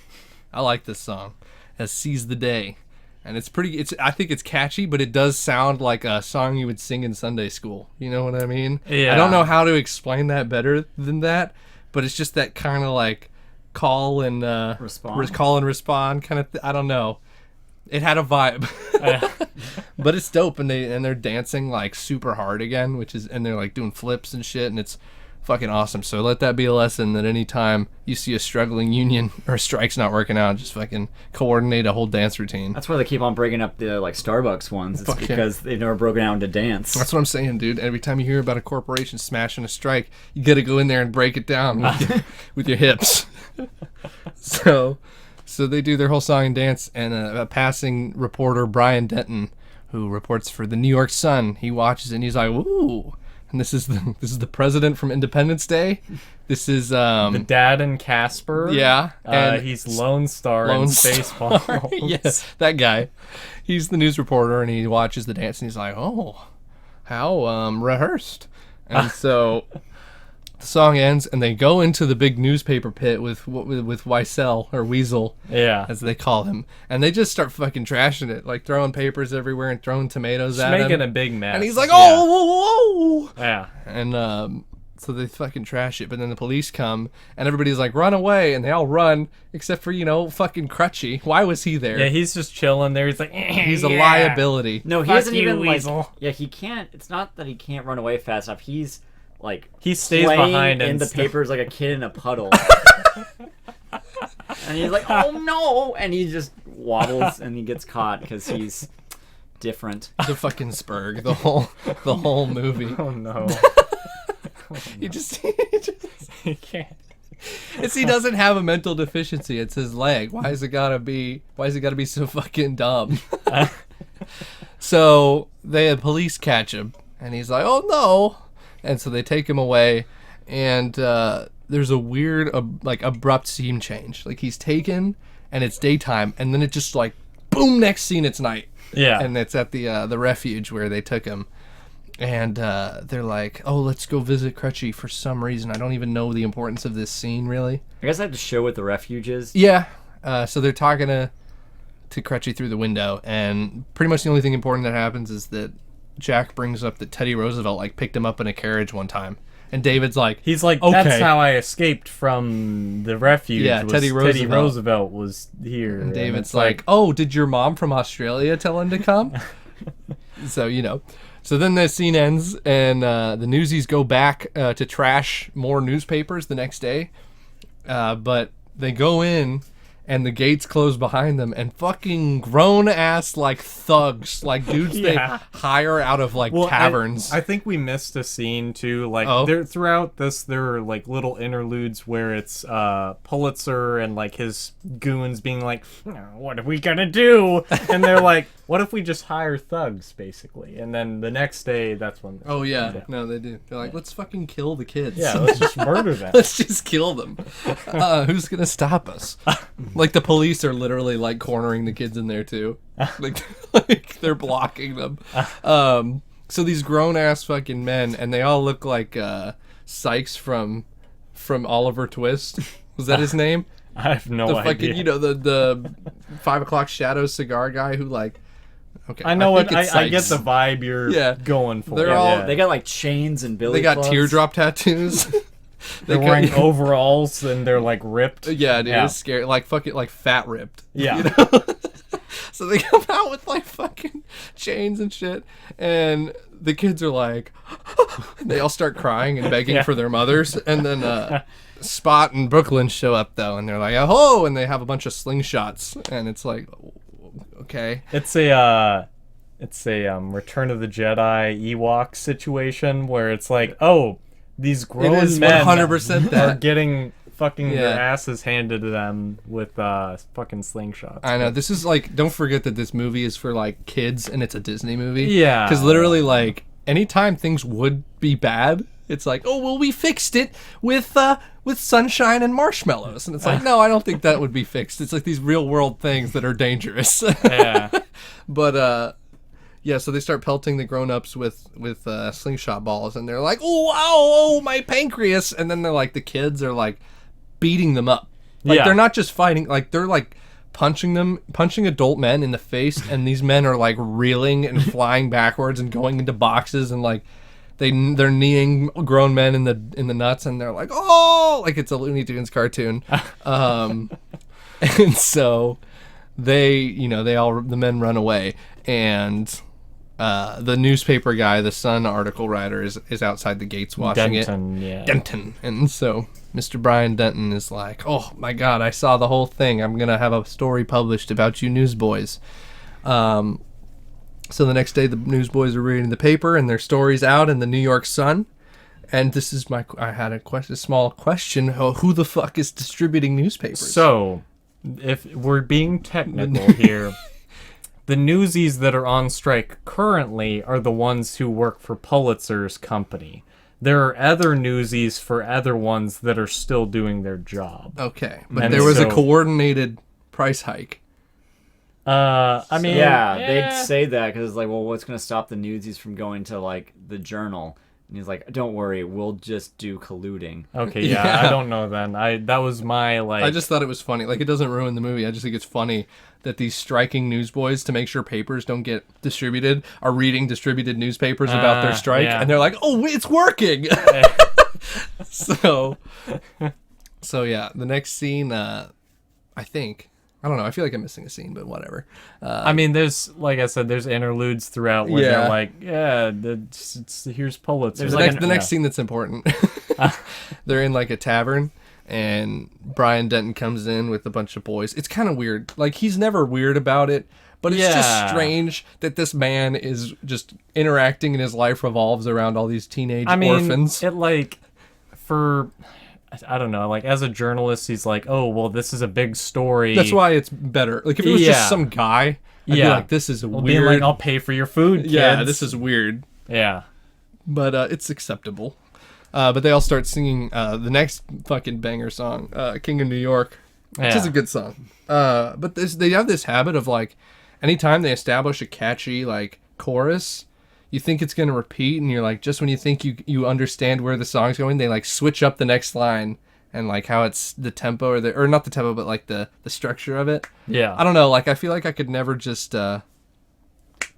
Speaker 3: I like this song. As Seize the Day. And I think it's catchy, but it does sound like a song you would sing in Sunday school. You know what I mean?
Speaker 2: Yeah.
Speaker 3: I don't know how to explain that better than that, but it's just that kind of like call and respond kind of I don't know. It had a vibe. But it's dope, and they're dancing like super hard again, and they're like doing flips and shit, and it's fucking awesome. So let that be a lesson that anytime you see a struggling union or a strike's not working out, just fucking coordinate a whole dance routine.
Speaker 4: That's why they keep on breaking up the like Starbucks ones. It's because they've never broken out into dance.
Speaker 3: That's what I'm saying, dude. Every time you hear about a corporation smashing a strike, you gotta go in there and break it down with your hips. So they do their whole song and dance, and a passing reporter, Brian Denton, who reports for the New York Sun, he watches it and he's like, ooh. And this is the president from Independence Day. This is
Speaker 2: the dad in Casper.
Speaker 3: Yeah,
Speaker 2: and he's Lone Star in Spaceballs.
Speaker 3: Yes, that guy. He's the news reporter, and he watches the dance, and he's like, oh, how rehearsed. And so the song ends, and they go into the big newspaper pit with Weasel, or Weasel, as they call him, and they just start fucking trashing it, like throwing papers everywhere and throwing tomatoes at him.
Speaker 2: Making a big mess.
Speaker 3: And he's like, oh, whoa.
Speaker 2: Yeah.
Speaker 3: And so they fucking trash it, but then the police come, and everybody's like, run away, and they all run, except for, fucking Crutchy. Why was he there?
Speaker 2: Yeah, he's just chilling there. He's like,
Speaker 3: he's a liability.
Speaker 4: No, he
Speaker 2: Fuck
Speaker 4: doesn't
Speaker 2: you,
Speaker 4: even,
Speaker 2: Weasel.
Speaker 4: he can't, it's not that he can't run away fast enough. He's,
Speaker 2: he stays
Speaker 4: playing
Speaker 2: behind
Speaker 4: in the papers like a kid in a puddle. And he's like, oh no! And he just wobbles and he gets caught because he's different.
Speaker 3: The fucking Spurg, the whole movie.
Speaker 2: Oh no.
Speaker 3: He just
Speaker 2: He can't.
Speaker 3: He doesn't have a mental deficiency. It's his leg. Why is it gotta be so fucking dumb? So the police catch him, and he's like, oh no. And so they take him away, and there's a weird, abrupt scene change. Like, he's taken, and it's daytime, and then it just, boom, next scene, it's night.
Speaker 2: Yeah.
Speaker 3: And it's at the refuge where they took him. And they're like, oh, let's go visit Crutchy for some reason. I don't even know the importance of this scene, really.
Speaker 4: I guess I have to show what the refuge is.
Speaker 3: Yeah. So they're talking to Crutchy through the window, and pretty much the only thing important that happens is that Jack brings up that Teddy Roosevelt like picked him up in a carriage one time, and David's like,
Speaker 2: He's like,
Speaker 3: okay.
Speaker 2: that's how I escaped from the refuge.
Speaker 3: Yeah,
Speaker 2: was
Speaker 3: Teddy
Speaker 2: Roosevelt was here.
Speaker 3: And David's
Speaker 2: it's
Speaker 3: like, oh, did your mom from Australia tell him to come? So, So then the scene ends, and the Newsies go back to trash more newspapers the next day. But they go in, and the gates close behind them, and fucking grown-ass, like, thugs, like, dudes
Speaker 2: Yeah.
Speaker 3: they hire out of, like, taverns.
Speaker 2: I think we missed a scene, too. Like,
Speaker 3: Oh.
Speaker 2: throughout this, there are, like, little interludes where it's Pulitzer and, like, his goons being like, what are we gonna do? And they're like, what if we just hire thugs, basically? And then the next day, that's when...
Speaker 3: Oh, yeah. No, they do. They're like, let's fucking kill the kids.
Speaker 2: Yeah, let's just murder them.
Speaker 3: Let's just kill them. Who's gonna stop us? Like the police are literally like cornering the kids in there too. Like they're blocking them. So these grown ass fucking men, and they all look like Sykes from Oliver Twist. Was that his name?
Speaker 2: I have no
Speaker 3: The
Speaker 2: idea.
Speaker 3: fucking the 5 o'clock Shadows cigar guy who like. Okay,
Speaker 2: I know
Speaker 3: think
Speaker 2: what
Speaker 3: it's
Speaker 2: I get
Speaker 3: Sykes.
Speaker 2: the vibe you're going for.
Speaker 3: They're all-
Speaker 4: They got like chains and billy
Speaker 3: They got
Speaker 4: clubs.
Speaker 3: teardrop tattoos.
Speaker 2: They're wearing overalls and they're like ripped.
Speaker 3: Yeah, dude, it's scary. Like fucking like fat ripped.
Speaker 2: Yeah.
Speaker 3: You know? So they come out with like fucking chains and shit, and the kids are like, and they all start crying and begging for their mothers, and then Spot and Brooklyn show up though, and they're like, oh, and they have a bunch of slingshots, and it's like, okay,
Speaker 2: It's a Return of the Jedi Ewok situation where it's like, oh, these grown
Speaker 3: it is
Speaker 2: men
Speaker 3: 100%
Speaker 2: are
Speaker 3: that.
Speaker 2: getting fucking
Speaker 3: Yeah.
Speaker 2: their asses handed to them with fucking slingshots.
Speaker 3: I know, this is like, don't forget that this movie is for like kids, and it's a Disney movie.
Speaker 2: Yeah.
Speaker 3: Because literally, like, anytime things would be bad, it's like, oh, well, we fixed it with sunshine and marshmallows. And it's like, no, I don't think that would be fixed. It's like these real world things that are dangerous.
Speaker 2: Yeah.
Speaker 3: But, yeah, so they start pelting the grown-ups with slingshot balls, and they're like, oh, ow, oh, my pancreas. And then they're like, the kids are like beating them up. Like,
Speaker 2: Yeah.
Speaker 3: they're not just fighting, like, they're like punching adult men in the face, and these men are like reeling and flying backwards and going into boxes, and like they're kneeing grown men in the nuts, and they're like, oh, like it's a Looney Tunes cartoon. And so the men run away, and the newspaper guy, the Sun article writer, is outside the gates watching
Speaker 2: Denton, yeah.
Speaker 3: Denton. And so Mr. Brian Denton is like, oh my god, I saw the whole thing. I'm going to have a story published about you newsboys. So the next day the newsboys are reading the paper, and their story's out in the New York Sun. And this is I had a small question. Who the fuck is distributing newspapers?
Speaker 2: So, if we're being technical here, the Newsies that are on strike currently are the ones who work for Pulitzer's company. There are other Newsies for other ones that are still doing their job.
Speaker 3: Okay, but
Speaker 2: And
Speaker 3: there was a
Speaker 2: so-
Speaker 3: coordinated price hike.
Speaker 2: I mean,
Speaker 4: Yeah, they'd say that because it's like, well, what's going to stop the Newsies from going to like the Journal? And he's like, don't worry, we'll just do colluding.
Speaker 2: Okay, yeah,
Speaker 3: Yeah.
Speaker 2: I don't know then. That was my, like...
Speaker 3: I just thought it was funny. Like, it doesn't ruin the movie. I just think it's funny that these striking newsboys, to make sure papers don't get distributed, are reading distributed newspapers about their strike,
Speaker 2: yeah.
Speaker 3: and they're like, "Oh, it's working!" So yeah, the next scene, I don't know. I feel like I'm missing a scene, but whatever.
Speaker 2: I mean, there's, like I said, there's interludes throughout where
Speaker 3: Yeah.
Speaker 2: they're like, yeah, here's Pulitzer.
Speaker 4: There's
Speaker 3: The next scene that's important. They're in like a tavern, and Brian Denton comes in with a bunch of boys. It's kind of weird. Like, he's never weird about it, but it's just
Speaker 2: Yeah.
Speaker 3: strange that this man is just interacting, and his life revolves around all these teenage
Speaker 2: I mean,
Speaker 3: orphans.
Speaker 2: it like, for... I don't know, like, as a journalist, he's like, oh, well, this is a big story.
Speaker 3: That's why it's better. Like, if it was
Speaker 2: Yeah.
Speaker 3: just some guy, I'd be like, this is
Speaker 2: Well,
Speaker 3: weird.
Speaker 2: being like, I'll pay for your food, kids.
Speaker 3: Yeah, this is weird.
Speaker 2: Yeah.
Speaker 3: But it's acceptable. But they all start singing the next fucking banger song, King of New York, which is
Speaker 2: Yeah.
Speaker 3: a good song. But they have this habit of, like, anytime they establish a catchy, like, chorus, you think it's going to repeat, and you're like, just when you think you understand where the song's going, they, like, switch up the next line and like how it's the tempo or not the tempo, but like the structure of it.
Speaker 2: Yeah.
Speaker 3: I don't know. Like I feel like I could never just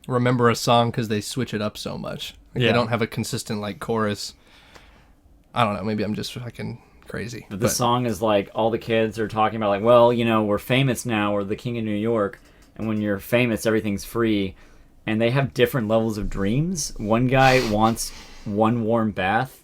Speaker 3: remember a song because they switch it up so much. Like, they don't have a consistent like chorus. I don't know. Maybe I'm just fucking crazy.
Speaker 4: But the song is like all the kids are talking about like, well, you know, we're famous now. We're the king of New York. And when you're famous, everything's free. And they have different levels of dreams. One guy wants one warm bath.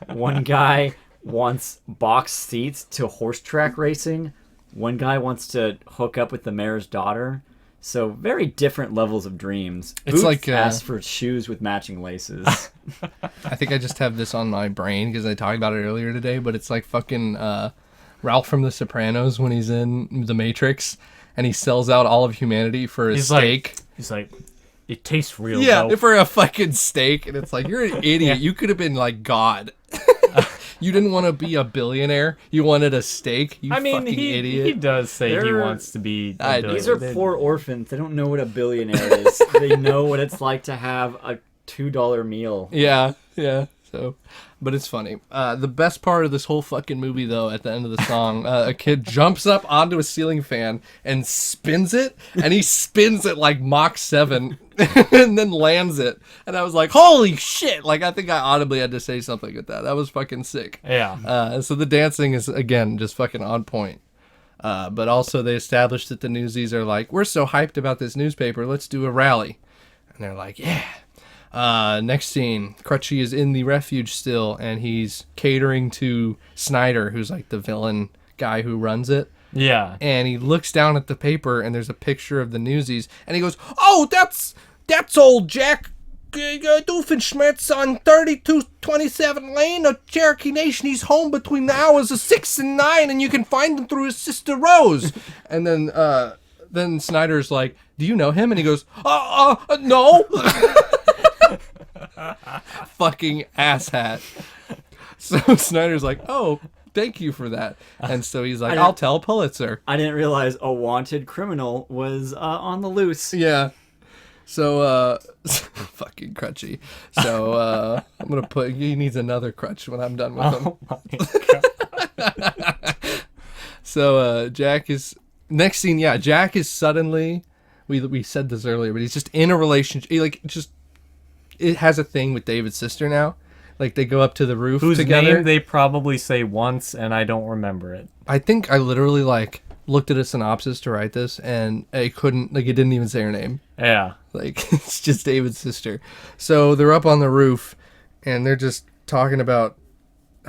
Speaker 4: One guy wants box seats to horse track racing. One guy wants to hook up with the mayor's daughter. So very different levels of dreams.
Speaker 3: It's
Speaker 4: Boots
Speaker 3: like
Speaker 4: asked for shoes with matching laces.
Speaker 3: I think I just have this on my brain because I talked about it earlier today, but it's like fucking Ralph from The Sopranos when he's in The Matrix and he sells out all of humanity for a steak.
Speaker 2: He's like, it tastes real.
Speaker 3: Yeah,
Speaker 2: though.
Speaker 3: for a fucking steak. And it's like, you're an idiot.
Speaker 2: Yeah.
Speaker 3: You could have been like God. You didn't want to be a billionaire. You wanted a steak. You fucking idiot.
Speaker 2: He does say he
Speaker 4: They're-
Speaker 2: wants to be.
Speaker 4: These are poor orphans. They don't know what a billionaire is. They know what it's like to have a $2 meal.
Speaker 3: Yeah. So, but it's funny. The best part of this whole fucking movie, though, at the end of the song, a kid jumps up onto a ceiling fan and spins it, and he spins it like Mach 7, and then lands it. And I was like, holy shit! Like, I think I audibly had to say something at that. That was fucking sick.
Speaker 2: Yeah.
Speaker 3: So the dancing is, again, just fucking on point. But also they established that the Newsies are like, we're so hyped about this newspaper, let's do a rally. And they're like, yeah. Next scene, Crutchy is in the refuge still, and he's catering to Snyder, who's like the villain guy who runs it.
Speaker 2: Yeah.
Speaker 3: And he looks down at the paper, and there's a picture of the Newsies, and he goes, "Oh, that's old Jack Doofenshmirtz on 3227 Lane of Cherokee Nation. He's home between the hours of 6 and 9, and you can find him through his sister Rose." And then Snyder's like, "Do you know him?" And he goes, no." Fucking asshat. So Snyder's like, "Oh, thank you for that." And so he's like, "I'll tell Pulitzer."
Speaker 4: I didn't realize a wanted criminal was on the loose.
Speaker 3: Yeah. So, fucking Crutchy. So, I'm gonna put, he needs another crutch when I'm done with him.
Speaker 2: Oh my God.
Speaker 3: So, Jack is, next scene, yeah, Jack is suddenly, we said this earlier, but he's just in a relationship, it has a thing with David's sister now. Like, they go up to the roof
Speaker 2: Whose
Speaker 3: together.
Speaker 2: name they probably say once, and I don't remember it.
Speaker 3: I think I literally, like, looked at a synopsis to write this, and I couldn't, like, it didn't even say her name.
Speaker 2: Yeah.
Speaker 3: Like, it's just David's sister. So they're up on the roof, and they're just talking about,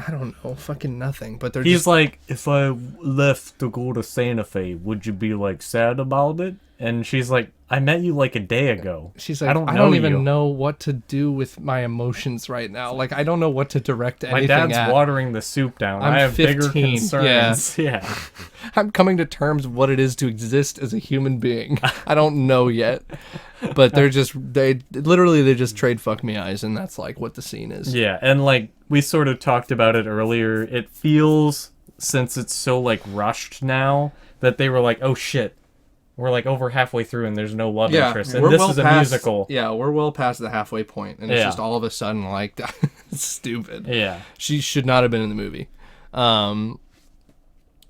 Speaker 3: I don't know, fucking nothing. But they're
Speaker 2: He's
Speaker 3: just
Speaker 2: like, if I left to go to Santa Fe, would you be, like, sad about it? And she's like, I met you, like, a day ago.
Speaker 3: she's like,
Speaker 2: I don't
Speaker 3: even
Speaker 2: you."
Speaker 3: know what to do with my emotions right now. Like, I don't know what to direct anything
Speaker 2: My dad's
Speaker 3: at.
Speaker 2: watering the soup down.
Speaker 3: I'm
Speaker 2: I have
Speaker 3: 15,
Speaker 2: bigger concerns. Yeah.
Speaker 3: I'm coming to terms with what it is to exist as a human being. I don't know yet. But they just trade fuck me eyes, and that's like what the scene is.
Speaker 2: Yeah, and like we sort of talked about it earlier, it feels, since it's so like rushed now, that they were like, oh shit, we're like over halfway through and there's no love interest. And this is a musical.
Speaker 3: Yeah, we're well past the halfway point, and it's
Speaker 2: Yeah.
Speaker 3: just all of a sudden like it's stupid.
Speaker 2: Yeah.
Speaker 3: She should not have been in the movie.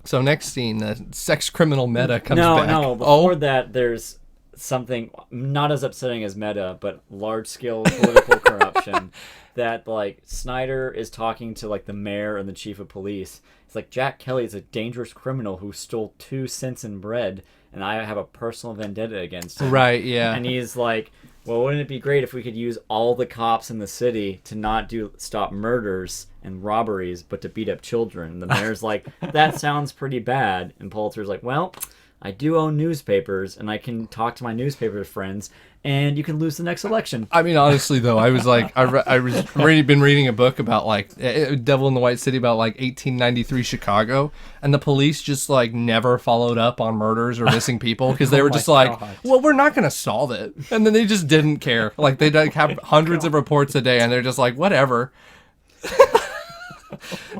Speaker 3: So next scene, the sex criminal Meta comes back.
Speaker 4: No, before that, there's something not as upsetting as Meta, but large-scale political corruption. That, like, Snyder is talking to, like, the mayor and the chief of police. It's like, Jack Kelly is a dangerous criminal who stole 2 cents in bread, and I have a personal vendetta against him.
Speaker 3: Right, yeah.
Speaker 4: And he's like, well, wouldn't it be great if we could use all the cops in the city to stop murders and robberies, but to beat up children? And the mayor's like, that sounds pretty bad. And Pulitzer's like, well, I do own newspapers, and I can talk to my newspaper friends, and you can lose the next election.
Speaker 3: I mean, honestly, though, I was like, I was already been reading a book about, like, Devil in the White City, about, like, 1893 Chicago, and the police just, like, never followed up on murders or missing people, because they were just like,
Speaker 2: God.
Speaker 3: well, we're not going to solve it. And then they just didn't care. Like, they'd like, have hundreds of reports a day, and they're just like, whatever.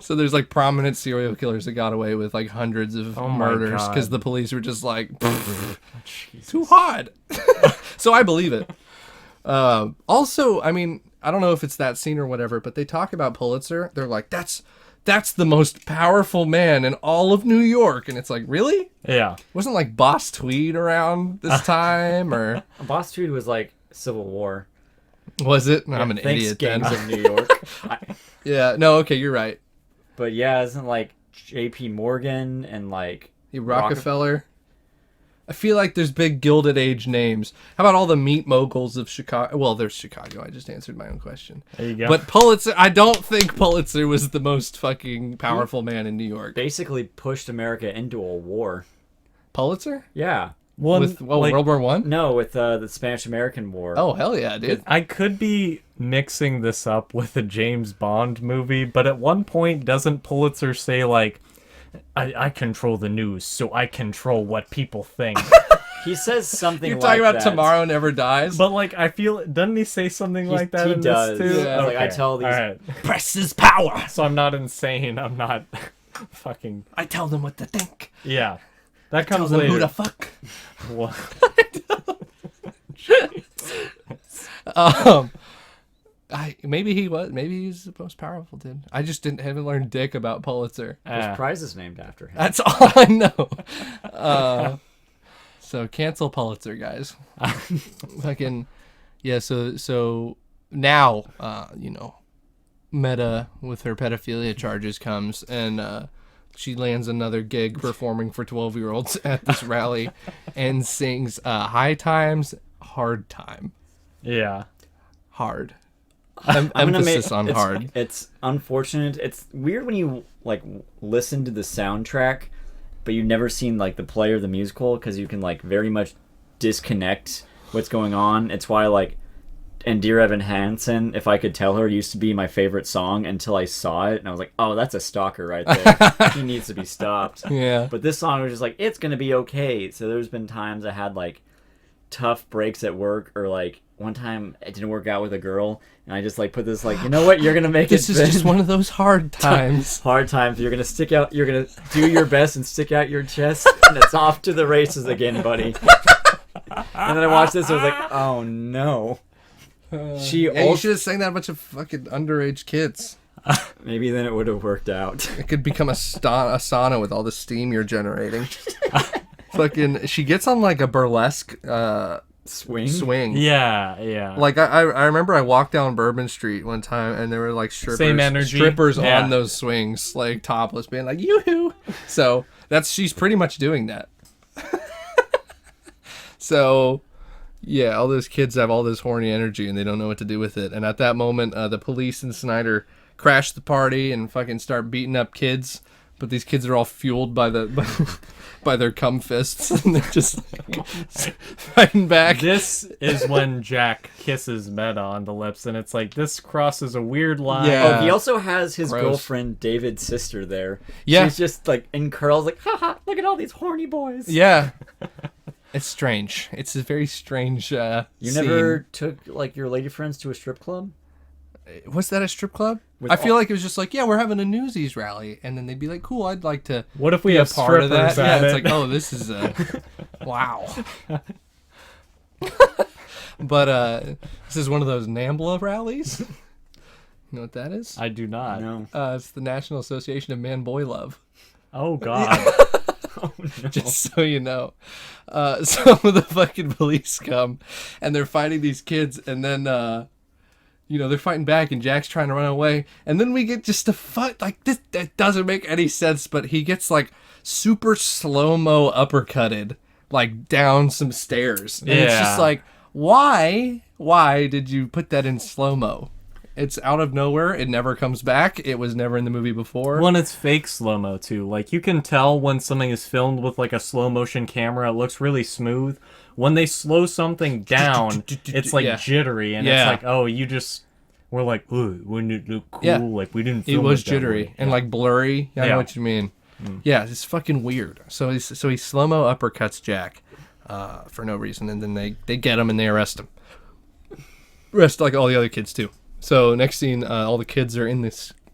Speaker 3: So there's, like, prominent serial killers that got away with, like, hundreds of
Speaker 2: Oh my
Speaker 3: murders,
Speaker 2: God.
Speaker 3: because the police were just like, too hard. So I believe it. Also, I mean, I don't know if it's that scene or whatever, but they talk about Pulitzer. They're like, that's that's the most powerful man in all of New York. And it's like, really?
Speaker 2: Yeah.
Speaker 3: Wasn't like Boss Tweed around this time, or
Speaker 4: Boss Tweed was like Civil War.
Speaker 3: was it? I'm an
Speaker 4: Thanks,
Speaker 3: idiot
Speaker 4: gangs
Speaker 3: then.
Speaker 4: of New York.
Speaker 3: Yeah, no, okay, you're right.
Speaker 4: But yeah, isn't like J.P. Morgan and like
Speaker 3: Rockefeller. I feel like there's big Gilded Age names. How about all the meat moguls of Chicago? Well, there's Chicago. I just answered my own question.
Speaker 2: There you go.
Speaker 3: But Pulitzer, I don't think Pulitzer was the most fucking powerful man in New York.
Speaker 4: basically pushed America into a war.
Speaker 3: Pulitzer?
Speaker 4: Yeah.
Speaker 3: With World War One?
Speaker 4: No, with the Spanish-American War.
Speaker 3: Oh, hell yeah, dude.
Speaker 2: I could be mixing this up with a James Bond movie, but at one point, doesn't Pulitzer say, like, I control the news, so I control what people think?
Speaker 4: He says something
Speaker 3: You're
Speaker 4: like
Speaker 3: talking about
Speaker 4: that.
Speaker 3: Tomorrow Never Dies?
Speaker 2: But, like, I feel... Doesn't he say something like that
Speaker 4: he
Speaker 2: in
Speaker 4: does.
Speaker 2: this, too?
Speaker 3: Yeah.
Speaker 4: Like, I tell these...
Speaker 2: All right.
Speaker 3: Press is power.
Speaker 2: So I'm not insane. I'm not fucking...
Speaker 3: I tell them what to think.
Speaker 2: Yeah. That
Speaker 3: Tell
Speaker 2: comes
Speaker 3: them who
Speaker 2: later.
Speaker 3: to fuck.
Speaker 2: What?
Speaker 3: Maybe he was. Maybe he's the most powerful dude. I just haven't learned dick about Pulitzer.
Speaker 4: His prize is named after him.
Speaker 3: That's all I know. So cancel Pulitzer, guys. Fucking yeah. So now Meta with her pedophilia charges comes and she lands another gig performing for 12-year-olds at this rally and sings High Times, Hard Time.
Speaker 2: Yeah.
Speaker 3: Hard.
Speaker 4: I'm gonna
Speaker 3: Emphasis on
Speaker 4: it's,
Speaker 3: hard.
Speaker 4: It's unfortunate. It's weird when you like listen to the soundtrack, but you've never seen like the play or the musical because you can like very much disconnect what's going on. It's why like, and Dear Evan Hansen, If I Could Tell Her, used to be my favorite song until I saw it, and I was like, oh, that's a stalker right there. He needs to be stopped.
Speaker 3: Yeah.
Speaker 4: But this song was just like, it's gonna be okay. So there's been times I had like tough breaks at work, or like one time it didn't work out with a girl, and I just like put this like, you know what, you're gonna make
Speaker 3: This
Speaker 4: it.
Speaker 3: is just one of those hard times.
Speaker 4: Hard times. You're gonna stick out. You're gonna do your best and stick out your chest, and it's off to the races again, buddy. And then I watched this. I was like, oh no. She
Speaker 3: Yeah, you
Speaker 4: also
Speaker 3: should have sang that a bunch of fucking underage kids.
Speaker 4: maybe then it would have worked out.
Speaker 3: It could become a sauna with all the steam you're generating. Fucking, she gets on like a burlesque swing.
Speaker 2: Yeah.
Speaker 3: Like I remember I walked down Bourbon Street one time and there were like
Speaker 2: Same energy.
Speaker 3: strippers
Speaker 2: Yeah.
Speaker 3: on those swings, like topless, being like yoo-hoo. So she's pretty much doing that. So yeah, all those kids have all this horny energy and they don't know what to do with it. And at that moment, the police and Snyder crash the party and fucking start beating up kids. But these kids are all fueled by by their cum fists, and they're just fighting back.
Speaker 2: This is when Jack kisses Meta on the lips, and it's like, this crosses a weird line.
Speaker 3: Yeah.
Speaker 4: Oh, he also has his
Speaker 3: Gross.
Speaker 4: girlfriend David's sister there.
Speaker 3: Yeah.
Speaker 4: She's just like in curls, like, haha, look at all these horny boys.
Speaker 3: Yeah. It's strange. It's a very strange
Speaker 4: You
Speaker 3: scene.
Speaker 4: never took like your lady friends to a strip club?
Speaker 3: Was that a strip club?
Speaker 4: With
Speaker 3: I feel
Speaker 4: all-
Speaker 3: like it was just like, yeah, we're having a Newsies rally. And then they'd be like, cool, I'd like to
Speaker 2: What if we
Speaker 3: be a
Speaker 2: have
Speaker 3: part of that.
Speaker 2: strippers
Speaker 3: Yeah,
Speaker 2: at
Speaker 3: it's
Speaker 2: it?
Speaker 3: like, oh, this is wow. But this is one of those NAMBLA rallies. You know what that is?
Speaker 2: I do not.
Speaker 4: No.
Speaker 3: It's the National Association of Man-Boy Love.
Speaker 2: Oh, God.
Speaker 3: Just so you know. Some of the fucking police come and they're fighting these kids, and then they're fighting back and Jack's trying to run away, and then we get just a fight like this that doesn't make any sense, but he gets like super slow-mo uppercutted like down some stairs. And it's just
Speaker 2: Yeah.
Speaker 3: like, why did you put that in slow-mo? It's out of nowhere. It never comes back. It was never in the movie before.
Speaker 2: When it's fake slow-mo, too. Like, you can tell when something is filmed with, like, a slow-motion camera. It looks really smooth. When they slow something down, it's, like,
Speaker 3: Yeah.
Speaker 2: jittery. And
Speaker 3: Yeah.
Speaker 2: it's like, oh, you just... We're like, ooh, wouldn't it look cool?
Speaker 3: Yeah.
Speaker 2: Like, we didn't
Speaker 3: It
Speaker 2: film
Speaker 3: was
Speaker 2: that
Speaker 3: jittery
Speaker 2: way.
Speaker 3: and like blurry. I
Speaker 2: Yeah.
Speaker 3: know what you mean. Yeah, it's fucking weird. So he slow-mo uppercuts Jack for no reason, and then they get him and they arrest him. Arrest like all the other kids too. So next scene, all the kids are in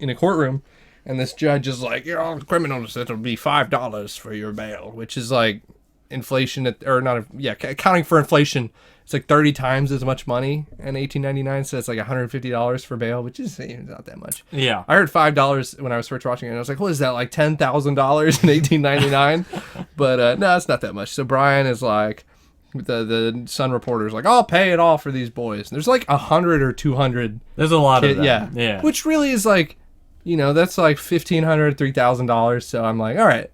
Speaker 3: a courtroom, and this judge is like, "You're all criminals. It'll be $5 for your bail," which is like, inflation accounting for inflation, it's like 30 times as much money in 1899. So it's like $150 for bail, which is not that much.
Speaker 2: Yeah.
Speaker 3: I heard $5 when I was first watching it, and I was like, what is that, like $10,000 in 1899? But no, it's not that much. So Brian is like, the Sun reporter's like, I'll pay it all for these boys. And there's like 100 or 200.
Speaker 2: There's a lot of them. Yeah.
Speaker 3: Which really is like, that's like $1,500, $3,000. So I'm like, all right,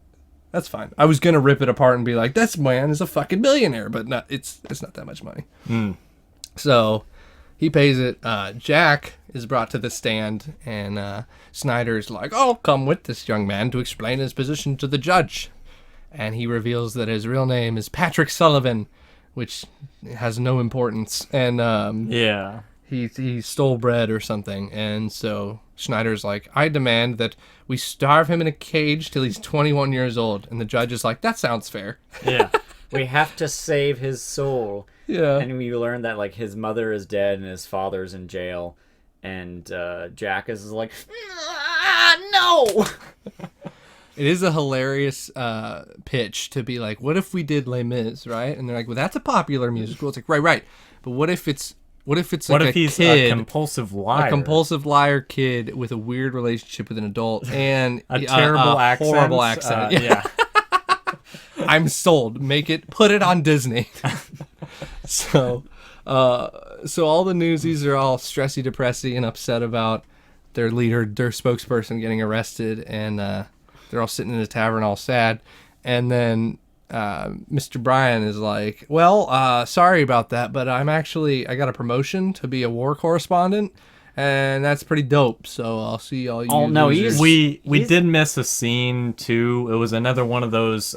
Speaker 3: that's fine. I was gonna rip it apart and be like, this man is a fucking billionaire, but no, it's not that much money. So he pays it. Jack is brought to the stand, and Snyder's like, "Oh, come with this young man to explain his position to the judge." And he reveals that his real name is Patrick Sullivan, which has no importance. And he stole bread or something. And so Schneider's like, I demand that we starve him in a cage till he's 21 years old. And the judge is like, that sounds fair.
Speaker 2: Yeah.
Speaker 4: We have to save his soul.
Speaker 3: Yeah.
Speaker 4: And we learn that like his mother is dead and his father's in jail. And Jack is like, no!
Speaker 3: It is a hilarious pitch to be like, what if we did Les Mis, right? And they're like, well, that's a popular musical. It's like, right. But what if he's like
Speaker 2: he's
Speaker 3: kid,
Speaker 2: a compulsive liar?
Speaker 3: A compulsive liar kid with a weird relationship with an adult and
Speaker 2: a terrible accent.
Speaker 3: Horrible accent. Yeah. I'm sold. Put it on Disney. So all the Newsies are all stressy, depressy, and upset about their leader, their spokesperson getting arrested, and they're all sitting in a tavern all sad. And then Mr. Bryan is like, well, sorry about that, but I got a promotion to be a war correspondent, and that's pretty dope. So I'll see all you.
Speaker 4: Oh no,
Speaker 2: we did miss a scene too. It was another one of those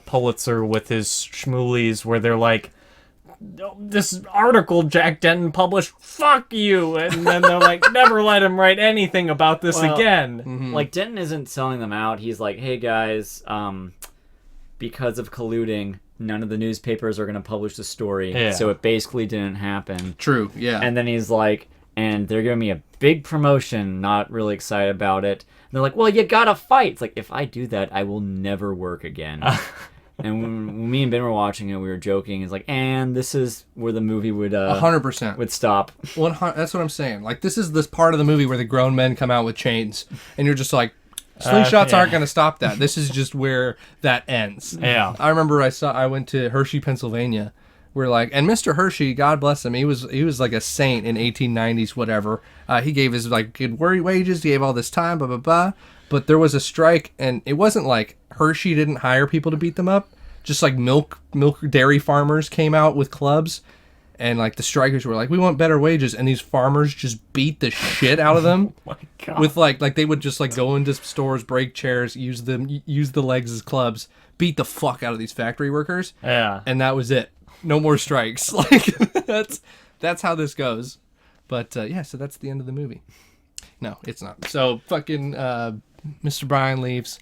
Speaker 2: Pulitzer with his schmoolies where they're like, this article Jack Denton published, fuck you, and then they're like, never let him write anything about this again.
Speaker 4: Mm-hmm. Like Denton isn't selling them out. He's like, hey guys, because of colluding, none of the newspapers are going to publish the story, so it basically didn't happen.
Speaker 3: True, yeah.
Speaker 4: And then he's like, and they're giving me a big promotion, not really excited about it. And they're like, well, you gotta fight. It's like, if I do that, I will never work again. And when me and Ben were watching it, we were joking. It's like, and this is where the movie would
Speaker 3: 100%
Speaker 4: would stop.
Speaker 3: That's what I'm saying. Like, this is this part of the movie where the grown men come out with chains, and you're just like, slingshots aren't going to stop that. This is just where that ends.
Speaker 2: Yeah.
Speaker 3: I remember I went to Hershey, Pennsylvania. We're like, and Mr. Hershey, God bless him, he was like a saint in 1890s, whatever. He gave his like good wages, he gave all this time, blah blah blah. But there was a strike, and it wasn't like Hershey didn't hire people to beat them up. Just like milk dairy farmers came out with clubs, and like the strikers were like, we want better wages, and these farmers just beat the shit out of them.
Speaker 2: Oh my God.
Speaker 3: With like they would just like go into stores, break chairs, use the legs as clubs, beat the fuck out of these factory workers.
Speaker 2: Yeah.
Speaker 3: And that was it. No more strikes. Like that's how this goes. But so that's the end of the movie. No, it's not. So fucking Mr. Bryan leaves,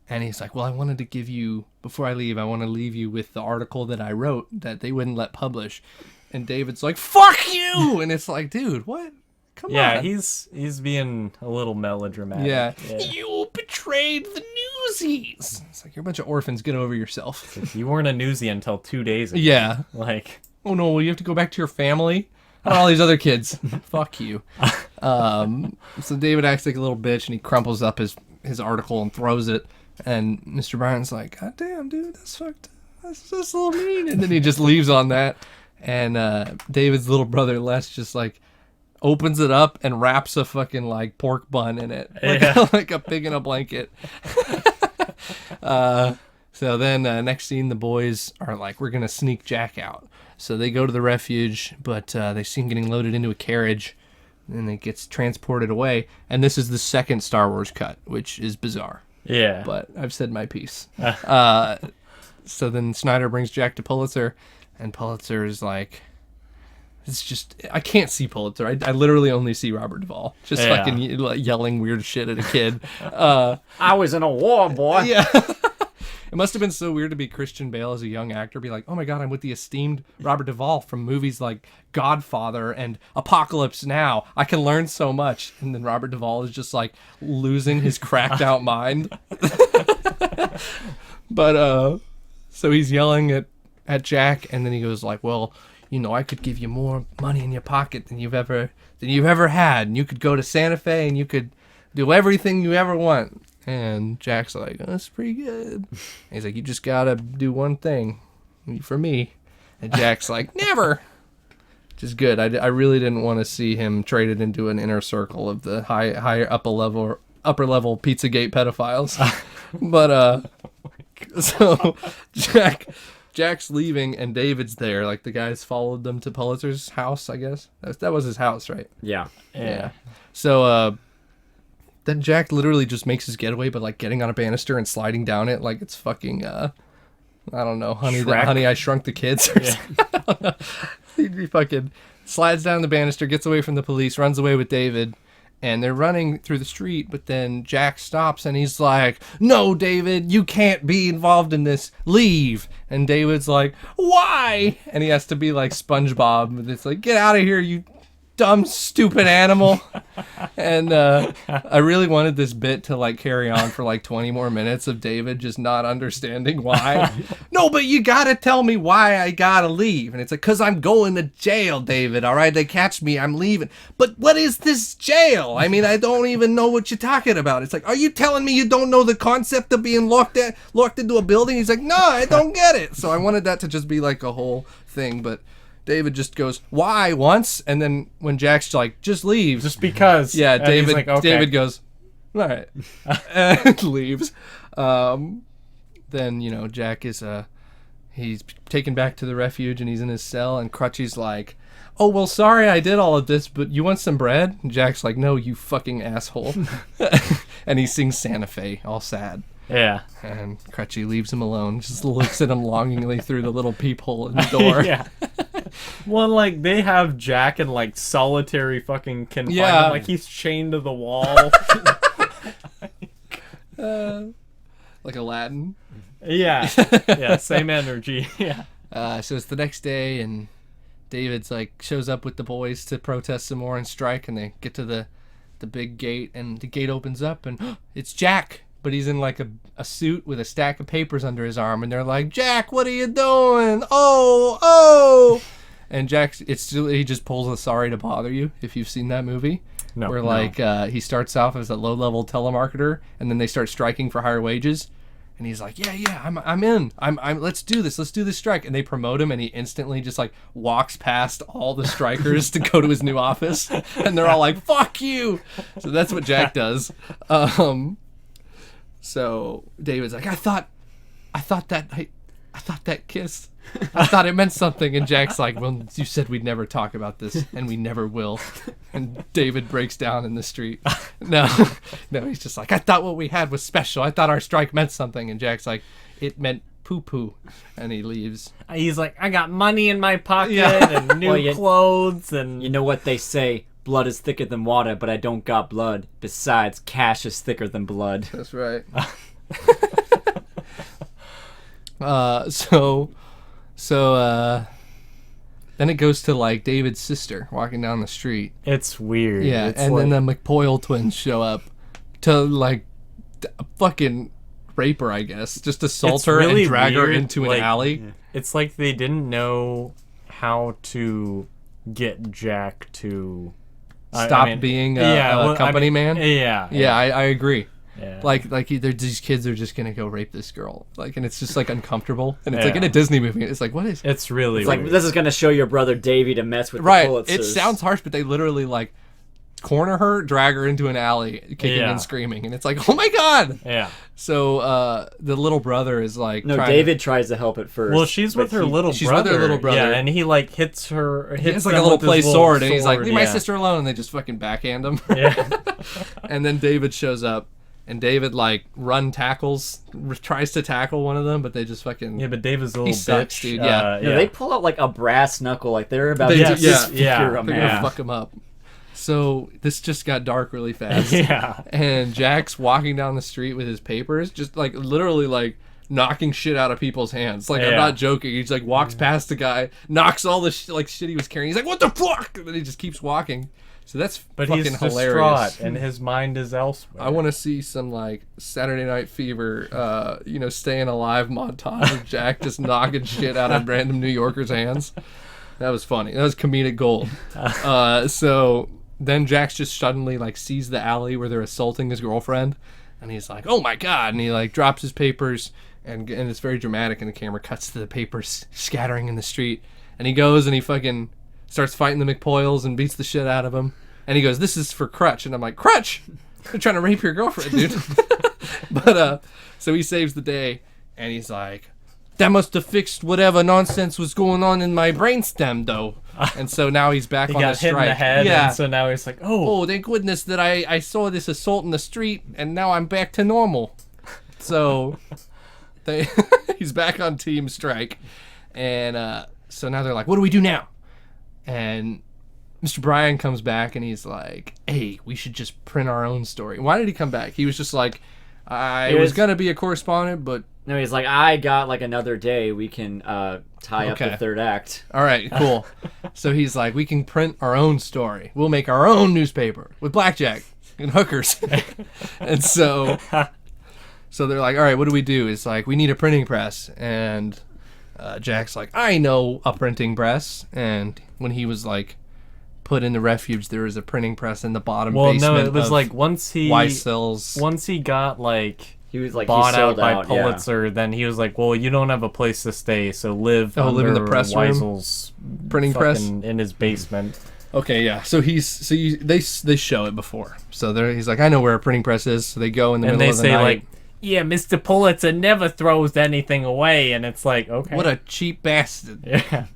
Speaker 3: and he's like, well, I wanted to give you, before I leave, I want to leave you with the article that I wrote that they wouldn't let publish. And David's like, fuck you! And it's like, dude, what? Come on.
Speaker 2: Yeah, he's being a little melodramatic.
Speaker 3: Yeah. You betrayed the Newsies. It's like, you're a bunch of orphans. Get over yourself.
Speaker 2: You weren't a newsie until 2 days ago.
Speaker 3: Yeah.
Speaker 2: Like,
Speaker 3: oh no, well, you have to go back to your family? How about all these other kids? Fuck you. So David acts like a little bitch, and he crumples up his article and throws it. And Mr. Bryan's like, God damn, dude, that's fucked up. That's a little mean. And then he just leaves on that. And David's little brother Les just like opens it up and wraps a fucking like pork bun in it, like a pig in a blanket. So then next scene, the boys are like, we're gonna sneak Jack out. So they go to the refuge, but they see him getting loaded into a carriage, and it gets transported away. And this is the second Star Wars cut, which is bizarre.
Speaker 2: yeah.
Speaker 3: But I've said my piece. So then Snyder brings Jack to Pulitzer, and Pulitzer is like, it's just, I can't see Pulitzer. I literally only see Robert Duvall just fucking yelling weird shit at a kid.
Speaker 4: I was in a war, boy.
Speaker 3: Yeah. It must have been so weird to be Christian Bale as a young actor, be like, oh my God, I'm with the esteemed Robert Duvall from movies like Godfather and Apocalypse Now. I can learn so much. And then Robert Duvall is just like losing his cracked out mind. But So he's yelling at Jack, and then he goes like, well, I could give you more money in your pocket than you've ever had, and you could go to Santa Fe and you could do everything you ever want. And Jack's like, oh, that's pretty good. And he's like, you just gotta do one thing for me. And Jack's like, never. Which is good. I really didn't want to see him traded into an inner circle of the higher upper level Pizzagate pedophiles. But so Jack's leaving and David's there. Like the guys followed them to Pulitzer's house, I guess. That was his house, right?
Speaker 4: Yeah.
Speaker 3: So then Jack literally just makes his getaway by like getting on a banister and sliding down it like it's fucking I don't know, Honey I Shrunk the Kids or something. He fucking slides down the banister, gets away from the police, runs away with David, and they're running through the street, but then Jack stops and he's like, no, David, you can't be involved in this. Leave. And David's like, why? And he has to be like SpongeBob. And it's like, get out of here, you dumb, stupid animal. And I really wanted this bit to like carry on for like 20 more minutes of David just not understanding why. No, but you gotta tell me why I gotta leave. And it's like, cause I'm going to jail, David. All right, they catch me, I'm leaving. But what is this jail? I mean, I don't even know what you're talking about. It's like, are you telling me you don't know the concept of being locked into a building? He's like, no, I don't get it. So I wanted that to just be like a whole thing, but David just goes, why, once, and then when Jack's like, just leave.
Speaker 2: Just because.
Speaker 3: Yeah,
Speaker 2: And
Speaker 3: David
Speaker 2: he's like, okay.
Speaker 3: David goes, all right, and leaves. Then, Jack is, he's taken back to the refuge, and he's in his cell, and Crutchy's like, oh, well, sorry I did all of this, but you want some bread? And Jack's like, no, you fucking asshole. And he sings Santa Fe, all sad.
Speaker 2: Yeah.
Speaker 3: And Crutchy leaves him alone, just looks at him longingly through the little peephole in the door.
Speaker 2: Yeah. Well, like, they have Jack in, like, solitary fucking confinement.
Speaker 3: Yeah.
Speaker 2: Like, he's chained to the wall.
Speaker 3: Like Aladdin.
Speaker 2: Yeah. Yeah, same energy. Yeah.
Speaker 3: So it's the next day, and David's, like, shows up with the boys to protest some more and strike, and they get to the big gate, and the gate opens up, and it's Jack. But he's in like a suit with a stack of papers under his arm, and they're like, Jack, what are you doing? Oh! And he just pulls a Sorry to Bother You, if you've seen that movie.
Speaker 2: No.
Speaker 3: Where like he starts off as a low-level telemarketer, and then they start striking for higher wages. And he's like, yeah, I'm in. Let's do this strike. And they promote him, and he instantly just like walks past all the strikers to go to his new office. And they're all like, fuck you! So that's what Jack does. So David's like, I thought that kiss, I thought it meant something. And Jack's like, well, you said we'd never talk about this, and we never will. And David breaks down in the street. No, he's just like, I thought what we had was special. I thought our strike meant something. And Jack's like, it meant poo-poo. And he leaves.
Speaker 2: He's like, I got money in my pocket and new clothes. And
Speaker 4: you know what they say? Blood is thicker than water, but I don't got blood. Besides, cash is thicker than blood.
Speaker 3: That's right. So then it goes to like David's sister walking down the street.
Speaker 2: it's weird.
Speaker 3: Yeah,
Speaker 2: It's
Speaker 3: and
Speaker 2: like,
Speaker 3: then the McPoyle twins show up to like fucking rape her, I guess. Just assault
Speaker 2: it's
Speaker 3: her
Speaker 2: really
Speaker 3: and drag her
Speaker 2: weird,
Speaker 3: into an
Speaker 2: like,
Speaker 3: alley.
Speaker 2: It's like they didn't know how to get Jack to
Speaker 3: Stop being a company man.
Speaker 2: Yeah.
Speaker 3: Yeah, I agree.
Speaker 2: Yeah.
Speaker 3: Like these kids are just gonna go rape this girl, like, and it's just like uncomfortable, and it's like in a Disney movie. It's like, what is?
Speaker 2: It's really
Speaker 4: It's like,
Speaker 2: weird.
Speaker 4: this is gonna show your brother Davey to mess with
Speaker 3: Right.
Speaker 4: the Pulitzers.
Speaker 3: It sounds harsh, but they literally like corner her, drag her into an alley, kicking and screaming, and it's like, oh my god.
Speaker 2: Yeah.
Speaker 3: So the little brother is like,
Speaker 4: No, David tries to help at first.
Speaker 2: Well, she's with her little brother.
Speaker 3: She's with her little brother.
Speaker 2: Yeah, and he like hits her.
Speaker 3: He
Speaker 2: Hits
Speaker 3: has like a
Speaker 2: them
Speaker 3: little
Speaker 2: with his
Speaker 3: play sword, and he's like,
Speaker 2: sword,
Speaker 3: leave my sister alone, and they just fucking backhand him.
Speaker 2: Yeah.
Speaker 3: And then David shows up, and David like tries to tackle one of them, but they just fucking
Speaker 2: Yeah, but David's a little bitch.
Speaker 3: sucks, dude. Yeah.
Speaker 4: No, they pull out like a brass knuckle, like they're about
Speaker 3: They
Speaker 4: to
Speaker 3: do,
Speaker 4: disfigure
Speaker 2: yeah.
Speaker 4: him.
Speaker 3: They're
Speaker 2: Yeah.
Speaker 3: gonna fuck him up. So this just got dark really fast.
Speaker 2: Yeah.
Speaker 3: And Jack's walking down the street with his papers, just like literally like knocking shit out of people's hands. Like, I'm
Speaker 2: Yeah.
Speaker 3: not joking. He just like walks past the guy, knocks all the shit he was carrying. He's like, what the fuck? And then he just keeps walking. So that's
Speaker 2: But
Speaker 3: fucking
Speaker 2: he's
Speaker 3: hilarious.
Speaker 2: distraught, and his mind is elsewhere.
Speaker 3: I want to see some like Saturday Night Fever, staying alive montage of Jack just knocking shit out of random New Yorkers' hands. That was funny. That was comedic gold. So then Jack's just suddenly like sees the alley where they're assaulting his girlfriend, and he's like, "Oh my god!" And he like drops his papers, and it's very dramatic. And the camera cuts to the papers scattering in the street, and he goes and he fucking starts fighting the McPoyles and beats the shit out of him. And he goes, "This is for Crutch." And I'm like, "Crutch? They're trying to rape your girlfriend, dude." But so he saves the day, and he's like, "That must have fixed whatever nonsense was going on in my brainstem, though." And so now he's back
Speaker 2: he
Speaker 3: on the
Speaker 2: got hit
Speaker 3: strike.
Speaker 2: in the head,
Speaker 3: Yeah.
Speaker 2: and so now he's like, oh.
Speaker 3: Oh, thank goodness that I saw this assault in the street, and now I'm back to normal. So he's back on team strike. And so now they're like, what do we do now? And Mr. Bryan comes back, and he's like, hey, we should just print our own story. Why did he come back? He was just like, I was going to be a correspondent, but...
Speaker 4: No, he's like, I got like another day. We can tie up the third act.
Speaker 3: All right, cool. So he's like, we can print our own story. We'll make our own newspaper with blackjack and hookers. And so they're like, all right, what do we do? It's like, we need a printing press. And Jack's like, I know a printing press. And when he was like put in the refuge, there was a printing press in the bottom basement.
Speaker 2: Well, no, it was
Speaker 3: of
Speaker 2: like once he got like
Speaker 4: He was like
Speaker 2: bought
Speaker 4: he
Speaker 2: out
Speaker 4: sold
Speaker 2: by
Speaker 4: out,
Speaker 2: Pulitzer, then he was like, well, you don't have a place to stay, so live
Speaker 3: live in the
Speaker 2: under
Speaker 3: press room?
Speaker 2: Weisel's
Speaker 3: Printing press?
Speaker 2: in his basement.
Speaker 3: Okay, yeah. So they show it before. So he's like, I know where a printing press is. So they go in the
Speaker 2: And
Speaker 3: middle
Speaker 2: they
Speaker 3: of the
Speaker 2: say
Speaker 3: night.
Speaker 2: like, yeah, Mr. Pulitzer never throws anything away, and it's like, okay.
Speaker 3: What a cheap bastard.
Speaker 2: Yeah.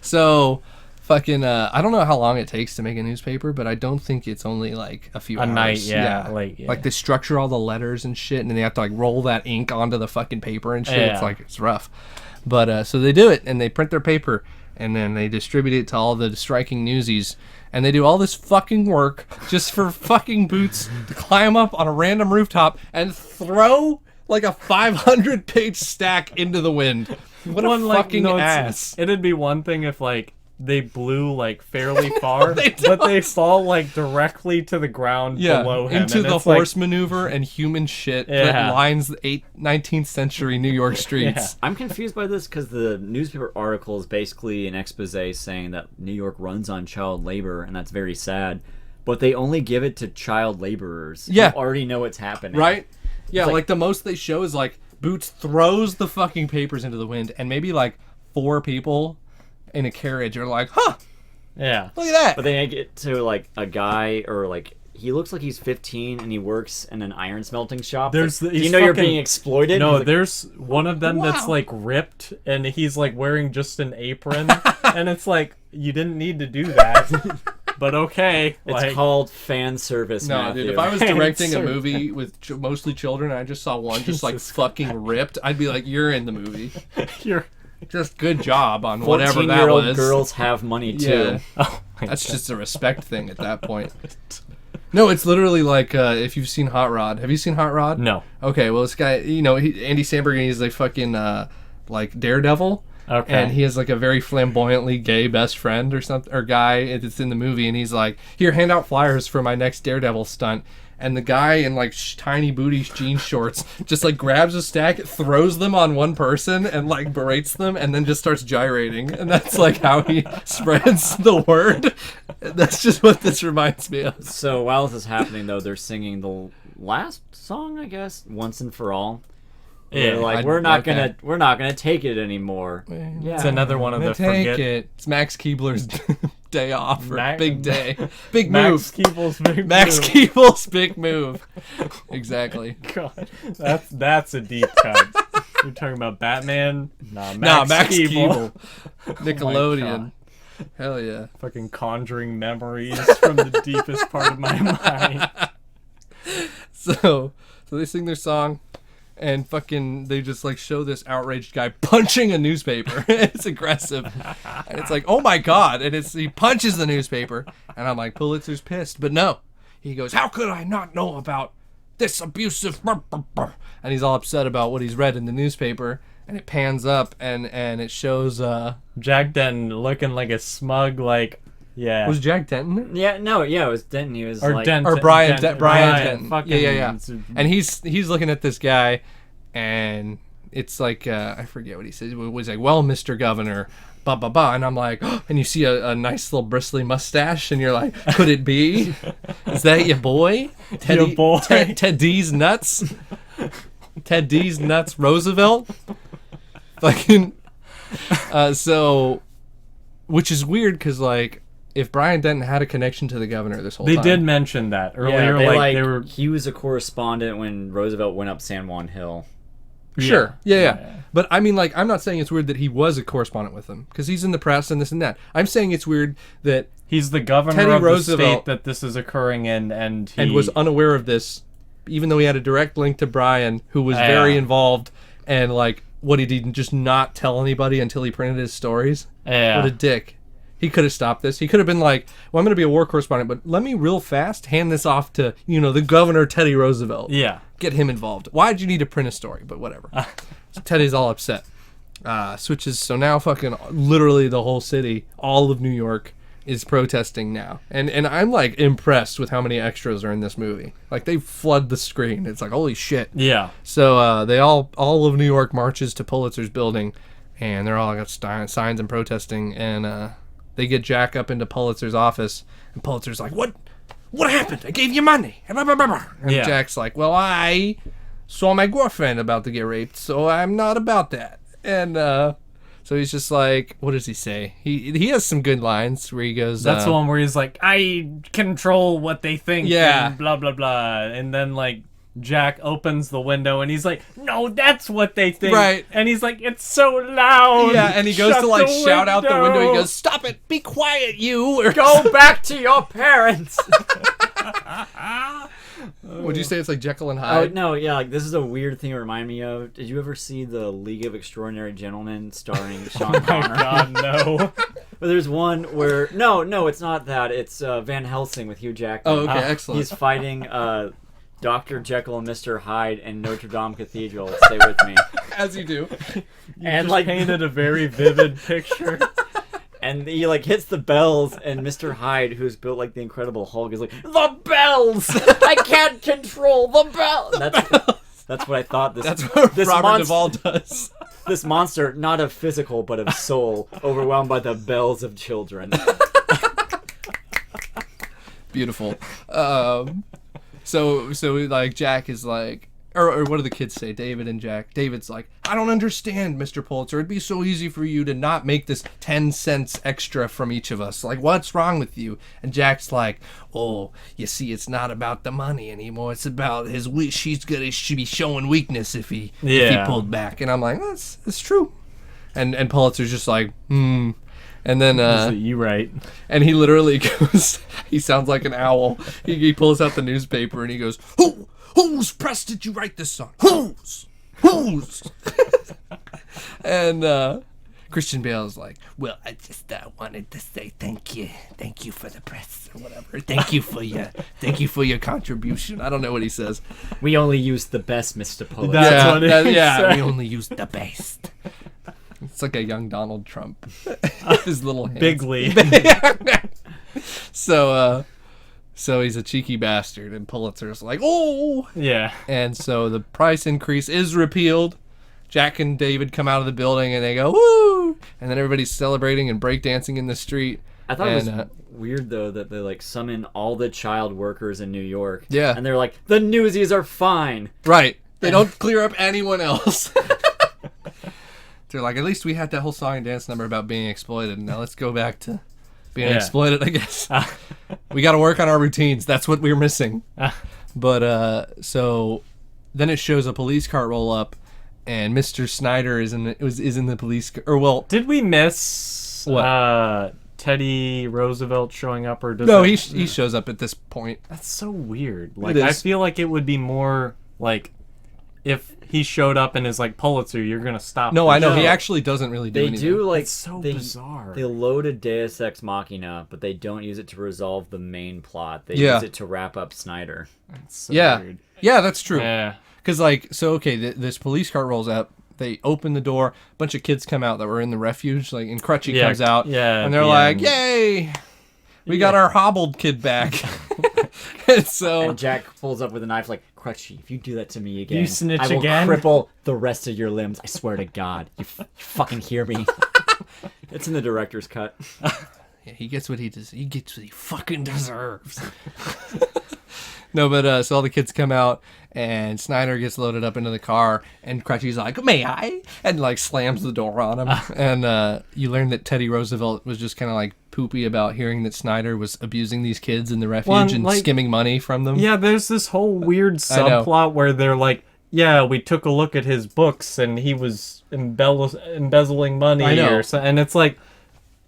Speaker 3: So, fucking, I don't know how long it takes to make a newspaper, but I don't think it's only like a few
Speaker 2: A
Speaker 3: hours.
Speaker 2: night, yeah.
Speaker 3: Like they structure all the letters and shit, and then they have to like roll that ink onto the fucking paper and shit.
Speaker 2: Yeah.
Speaker 3: It's like, it's rough. But, so they do it, and they print their paper, and then they distribute it to all the striking newsies. And they do all this fucking work just for fucking Boots to climb up on a random rooftop and throw like a 500-page stack into the wind. What a fucking ass.
Speaker 2: It'd be one thing if like they blew like fairly far,
Speaker 3: They
Speaker 2: but they fall like directly to the ground below him.
Speaker 3: into
Speaker 2: and
Speaker 3: the
Speaker 2: it's like-
Speaker 3: horse maneuver and human shit that
Speaker 2: Yeah.
Speaker 3: lines the 19th century New York streets.
Speaker 4: I'm confused by this because the newspaper article is basically an expose saying that New York runs on child labor, and that's very sad. But they only give it to child laborers
Speaker 3: Yeah.
Speaker 4: who already know what's happening.
Speaker 3: Right? Yeah,
Speaker 4: like-
Speaker 3: like the most they show is like Boots throws the fucking papers into the wind, and maybe like 4 people in a carriage are like, huh,
Speaker 2: Yeah.
Speaker 3: look at that.
Speaker 4: But then I get to like a guy, or like he looks like he's 15 and he works in an iron smelting shop.
Speaker 2: There's
Speaker 4: Like,
Speaker 2: the-
Speaker 4: do you
Speaker 2: he's
Speaker 4: know you're
Speaker 2: fucking-
Speaker 4: being exploited?
Speaker 2: No,
Speaker 4: He's like,
Speaker 2: there's one of them that's
Speaker 3: Wow.
Speaker 2: like ripped, and he's like wearing just an apron, and it's like you didn't need to do that, but okay.
Speaker 4: it's
Speaker 2: like,
Speaker 4: called fan service.
Speaker 3: No,
Speaker 4: Matthew.
Speaker 3: dude, if I was directing a
Speaker 2: Sorry.
Speaker 3: movie with mostly children and I just saw one just like
Speaker 2: Jesus
Speaker 3: fucking ripped, I'd be like, you're in the movie.
Speaker 2: you're.
Speaker 3: Just good job on whatever that
Speaker 4: 14-year-old
Speaker 3: was.
Speaker 4: girls have money too.
Speaker 3: Yeah.
Speaker 2: Oh my
Speaker 3: That's
Speaker 2: God.
Speaker 3: just a respect thing at that point. No, it's literally like if you've seen Hot Rod. Have you seen Hot Rod?
Speaker 2: No.
Speaker 3: Okay, well this guy, Andy Samberg, he's like fucking like Daredevil.
Speaker 2: Okay.
Speaker 3: And he has like a very flamboyantly gay best friend or something, or guy. It's in the movie, and he's like, "Here, hand out flyers for my next Daredevil stunt." And the guy in like tiny booty jean shorts just like grabs a stack, throws them on one person, and like berates them, and then just starts gyrating. And that's like how he spreads the word. That's just what this reminds me of.
Speaker 4: So while this is happening, though, they're singing the last song, I guess, "Once and for All."
Speaker 2: Yeah,
Speaker 4: They're like,
Speaker 3: I'd
Speaker 4: we're not
Speaker 3: like that.
Speaker 4: gonna take it anymore. Yeah.
Speaker 2: It's another one of the
Speaker 3: Take
Speaker 2: forget.
Speaker 3: it. It's Max Keebler's day off or
Speaker 2: Max-
Speaker 3: big day, big
Speaker 2: Max
Speaker 3: move.
Speaker 2: Keeble's big
Speaker 3: Max
Speaker 2: move.
Speaker 3: Keeble's big move. Exactly.
Speaker 2: God, that's a deep cut. You're talking about Batman? Nah,
Speaker 3: Max
Speaker 2: Keeble.
Speaker 3: Nickelodeon. Hell yeah.
Speaker 2: Fucking conjuring memories from the deepest part of my mind.
Speaker 3: So they sing their song, and fucking they just like show this outraged guy punching a newspaper. It's aggressive, and it's like, oh my god! And he punches the newspaper, and I'm like, Pulitzer's pissed, but no, he goes, how could I not know about this abusive? And he's all upset about what he's read in the newspaper, and it pans up, and it shows
Speaker 2: Jack Denton looking like a smug, like, Yeah.
Speaker 3: Was Jack Denton?
Speaker 4: Yeah, no, yeah, it was Denton. He was
Speaker 2: Or
Speaker 4: like,
Speaker 2: Denton.
Speaker 3: Or Brian
Speaker 2: Denton.
Speaker 3: Denton.
Speaker 2: Fucking-
Speaker 3: Yeah. And he's looking at this guy, and it's like I forget what he said. It was like, "Well, Mr. Governor, ba ba ba," and I'm like, oh, and you see a nice little bristly mustache, and you're like, "Could it be? Is that your boy, Teddy?
Speaker 2: Your boy.
Speaker 3: Ted D's nuts? Ted D's nuts? Roosevelt? Fucking." So, which is weird because like, if Brian Denton had a connection to the governor this whole
Speaker 2: They
Speaker 3: time,
Speaker 2: did mention that earlier.
Speaker 4: yeah,
Speaker 2: they were.
Speaker 4: he was a correspondent when Roosevelt went up San Juan Hill.
Speaker 3: Sure. Yeah. But I mean, like, I'm not saying it's weird that he was a correspondent with them because he's in the press and this and that. I'm saying it's weird that
Speaker 2: He's the governor
Speaker 3: Teddy
Speaker 2: of
Speaker 3: Roosevelt-
Speaker 2: the state that this is occurring in, and he
Speaker 3: was unaware of this, even though he had a direct link to Brian, who was very involved. And like, what did he just not tell anybody until he printed his stories?
Speaker 2: Yeah.
Speaker 3: What a dick. He could have stopped this. He could have been like, well, I'm going to be a war correspondent, but let me real fast hand this off to, the governor, Teddy Roosevelt.
Speaker 2: Yeah.
Speaker 3: Get him involved. Why'd you need to print a story? But whatever. So Teddy's all upset. Switches. So now fucking literally the whole city, all of New York, is protesting now. And I'm like impressed with how many extras are in this movie. Like they flood the screen. It's like, holy shit.
Speaker 2: Yeah.
Speaker 3: So they all of New York marches to Pulitzer's building, and they're all got signs and protesting, and they get Jack up into Pulitzer's office, and Pulitzer's like, What happened? I gave you money. And
Speaker 2: Yeah.
Speaker 3: Jack's like, well, I saw my girlfriend about to get raped, so I'm not about that. And so he's just like, what does he say? He has some good lines where he goes,
Speaker 2: That's the one where he's like, I control what they think.
Speaker 3: Yeah.
Speaker 2: And blah, blah, blah. And then, like, Jack opens the window and he's like, no, that's what they think.
Speaker 3: Right.
Speaker 2: And he's like, it's so loud.
Speaker 3: yeah, and he goes
Speaker 2: Shut
Speaker 3: to like
Speaker 2: the
Speaker 3: shout out the window. He
Speaker 2: window.
Speaker 3: goes, stop it, be quiet, you. Or
Speaker 4: Go back to your parents.
Speaker 3: would you say it's like Jekyll and
Speaker 4: Oh
Speaker 3: Hyde?
Speaker 4: no, yeah, like this is a weird thing to remind me of. Did you ever see the League of Extraordinary Gentlemen starring Sean
Speaker 2: Oh
Speaker 4: Connery?
Speaker 2: my God, no.
Speaker 4: But there's one where no, it's not that. It's Van Helsing with Hugh Jackman.
Speaker 3: Oh, okay, excellent.
Speaker 4: He's fighting Dr. Jekyll and Mr. Hyde in Notre Dame Cathedral. Stay with me.
Speaker 3: As you do.
Speaker 4: And
Speaker 2: Just
Speaker 4: like
Speaker 2: painted a very vivid picture.
Speaker 4: and he like hits the bells, and Mr. Hyde, who's built like the Incredible Hulk, is like, the bells! I can't control the bells! That's what I thought.
Speaker 3: That's what
Speaker 4: this
Speaker 3: Robert
Speaker 4: monster,
Speaker 3: Duvall does.
Speaker 4: This monster, not of physical but of soul, overwhelmed by the bells of children.
Speaker 3: Beautiful. So like Jack is like, or what do the kids say? David and Jack. David's like, I don't understand, Mr. Pulitzer. It'd be so easy for you to not make this 10 cents extra from each of us. Like, what's wrong with you? And Jack's like, oh, you see, it's not about the money anymore. It's about his should be showing weakness if he pulled back. And I'm like, that's true. And Pulitzer's just like, And then
Speaker 2: You right.
Speaker 3: and he literally goes, he sounds like an owl. He pulls out the newspaper and he goes, whose press did you write this on? Whose? And Christian Bale's like, well, I just wanted to say thank you for the press or whatever. Thank you for your contribution. I don't know what he says.
Speaker 4: We only use the best, Mr. Pulitzer.
Speaker 2: That's what he said.
Speaker 3: we only use the best. It's like a young Donald Trump. His little hands.
Speaker 2: Big league.
Speaker 3: So he's a cheeky bastard, and Pulitzer's like, oh!
Speaker 2: Yeah.
Speaker 3: And so the price increase is repealed. Jack and David come out of the building, and they go, woo! And then everybody's celebrating and breakdancing in the street.
Speaker 4: I thought it was weird, though, that they, like, summon all the child workers in New York.
Speaker 3: Yeah.
Speaker 4: And they're like, the Newsies are fine.
Speaker 3: Right. They don't clear up anyone else. They're like, at least we had that whole song and dance number about being exploited. Now let's go back to being exploited, I guess. We got to work on our routines. That's what we're missing. But so then it shows a police car roll up, and Mr. Snyder is in the police car. Or well,
Speaker 2: Did we miss
Speaker 3: What?
Speaker 2: Teddy Roosevelt showing up, or does
Speaker 3: no,
Speaker 2: that-
Speaker 3: he shows up at this point.
Speaker 2: That's so weird. Like,
Speaker 3: It
Speaker 2: I
Speaker 3: is.
Speaker 2: feel like it would be more like if he showed up and is like, Pulitzer, you're gonna stop.
Speaker 3: No,
Speaker 2: this
Speaker 3: I know. He
Speaker 2: show.
Speaker 3: actually doesn't really do
Speaker 4: They
Speaker 3: anything.
Speaker 4: do, like,
Speaker 2: It's so
Speaker 4: they,
Speaker 2: bizarre.
Speaker 4: They load a Deus Ex Machina, but they don't use it to resolve the main plot. They
Speaker 3: Yeah.
Speaker 4: use it to wrap up Snyder.
Speaker 2: It's so
Speaker 3: Yeah.
Speaker 2: weird.
Speaker 3: Yeah, that's true.
Speaker 2: Yeah.
Speaker 3: Because, like, so, okay, this police car rolls up. They open the door. A bunch of kids come out that were in the refuge. Like, and Crutchy
Speaker 2: Yeah,
Speaker 3: comes out.
Speaker 2: yeah,
Speaker 3: And they're
Speaker 2: the
Speaker 3: like,
Speaker 2: end.
Speaker 3: yay! We got our hobbled kid back. And so
Speaker 4: And Jack pulls up with a knife like, Crutchy, if you do that to me again,
Speaker 2: You snitch
Speaker 4: I will
Speaker 2: again?
Speaker 4: cripple the rest of your limbs. I swear to God. You fucking hear me. It's in the director's cut.
Speaker 3: yeah, he gets what he does. He gets what he fucking deserves. No, but so all the kids come out, and Snyder gets loaded up into the car, and Crutchy's like, "May I?" and like slams the door on him. And you learn that Teddy Roosevelt was just kind of like poopy about hearing that Snyder was abusing these kids in the refuge and
Speaker 2: like-
Speaker 3: skimming money from them.
Speaker 2: Yeah, there's this whole weird
Speaker 3: I know.
Speaker 2: subplot where they're like, yeah, we took a look at his books and he was embezzling money.
Speaker 3: I know.
Speaker 2: Or so, and it's like,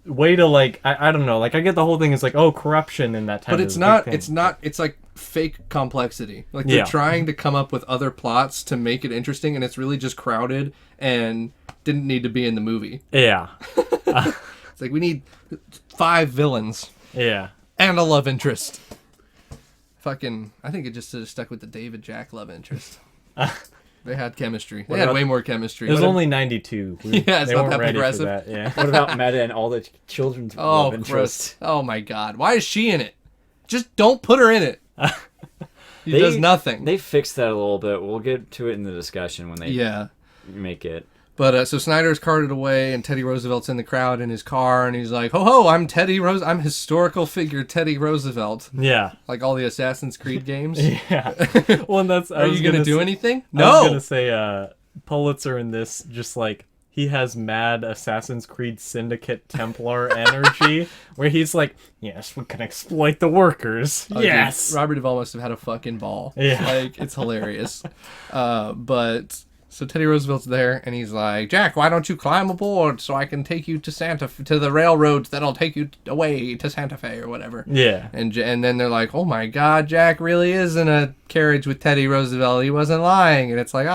Speaker 2: way to like, I don't know. Like, I get the whole thing is like, oh, corruption in that time.
Speaker 3: But it's
Speaker 2: is a
Speaker 3: not.
Speaker 2: big thing.
Speaker 3: It's not. It's like fake complexity. Like they're
Speaker 2: Yeah.
Speaker 3: trying to come up with other plots to make it interesting, and it's really just crowded and didn't need to be in the movie.
Speaker 2: Yeah.
Speaker 3: It's like we need 5 villains
Speaker 2: Yeah.
Speaker 3: and a love interest. Fucking, I think it just should have stuck with the David Jack love interest. They had chemistry. They had
Speaker 4: about-
Speaker 3: way more chemistry.
Speaker 2: It was
Speaker 3: What
Speaker 2: only 92.
Speaker 3: Yeah, it's
Speaker 2: they
Speaker 3: not
Speaker 2: weren't
Speaker 3: that
Speaker 2: ready
Speaker 3: progressive.
Speaker 2: for that. Yeah.
Speaker 4: What about Meta and all the children's
Speaker 3: Oh,
Speaker 4: love
Speaker 3: gross.
Speaker 4: interests?
Speaker 3: Oh my God. Why is she in it? Just don't put her in it. She
Speaker 4: They-
Speaker 3: does nothing.
Speaker 4: They fixed that a little bit. We'll get to it in the discussion when they
Speaker 3: Yeah.
Speaker 4: make it.
Speaker 3: But so Snyder's carted away, and Teddy Roosevelt's in the crowd in his car, and he's like, "Ho ho! I'm I'm historical figure Teddy Roosevelt."
Speaker 2: Yeah.
Speaker 3: Like all the Assassin's Creed games.
Speaker 2: Yeah. Well, and that's.
Speaker 3: Are you gonna do anything?
Speaker 2: I was
Speaker 3: No.
Speaker 2: gonna say, Pulitzer in this, just like he has mad Assassin's Creed Syndicate Templar energy, where he's like, "Yes, we can exploit the workers.
Speaker 3: Oh,
Speaker 2: yes."
Speaker 3: dude, Robert Duvall must have had a fucking ball.
Speaker 2: Yeah.
Speaker 3: Like it's hilarious. But so Teddy Roosevelt's there, and he's like, "Jack, why don't you climb aboard so I can take you to to the railroad that'll take you away to Santa Fe or whatever."
Speaker 2: Yeah.
Speaker 3: And then they're like, "Oh my God, Jack really is in a carriage with Teddy Roosevelt. He wasn't lying." And it's like,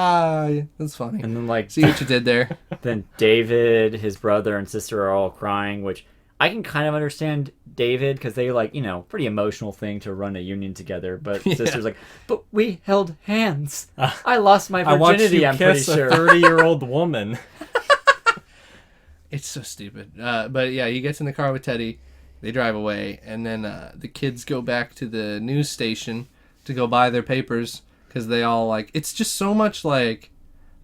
Speaker 3: that's funny.
Speaker 4: And then like
Speaker 3: See what you did there.
Speaker 4: then David, his brother and sister are all crying, which I can kind of understand David because they like, pretty emotional thing to run a union together. But sister's like, but we held hands. I lost my
Speaker 2: I watched
Speaker 4: virginity,
Speaker 2: you
Speaker 4: I'm pretty
Speaker 2: kiss a
Speaker 4: sure.
Speaker 2: 30-year-old woman.
Speaker 3: It's so stupid. But yeah, he gets in the car with Teddy. They drive away, and then the kids go back to the news station to go buy their papers because they all like. It's just so much like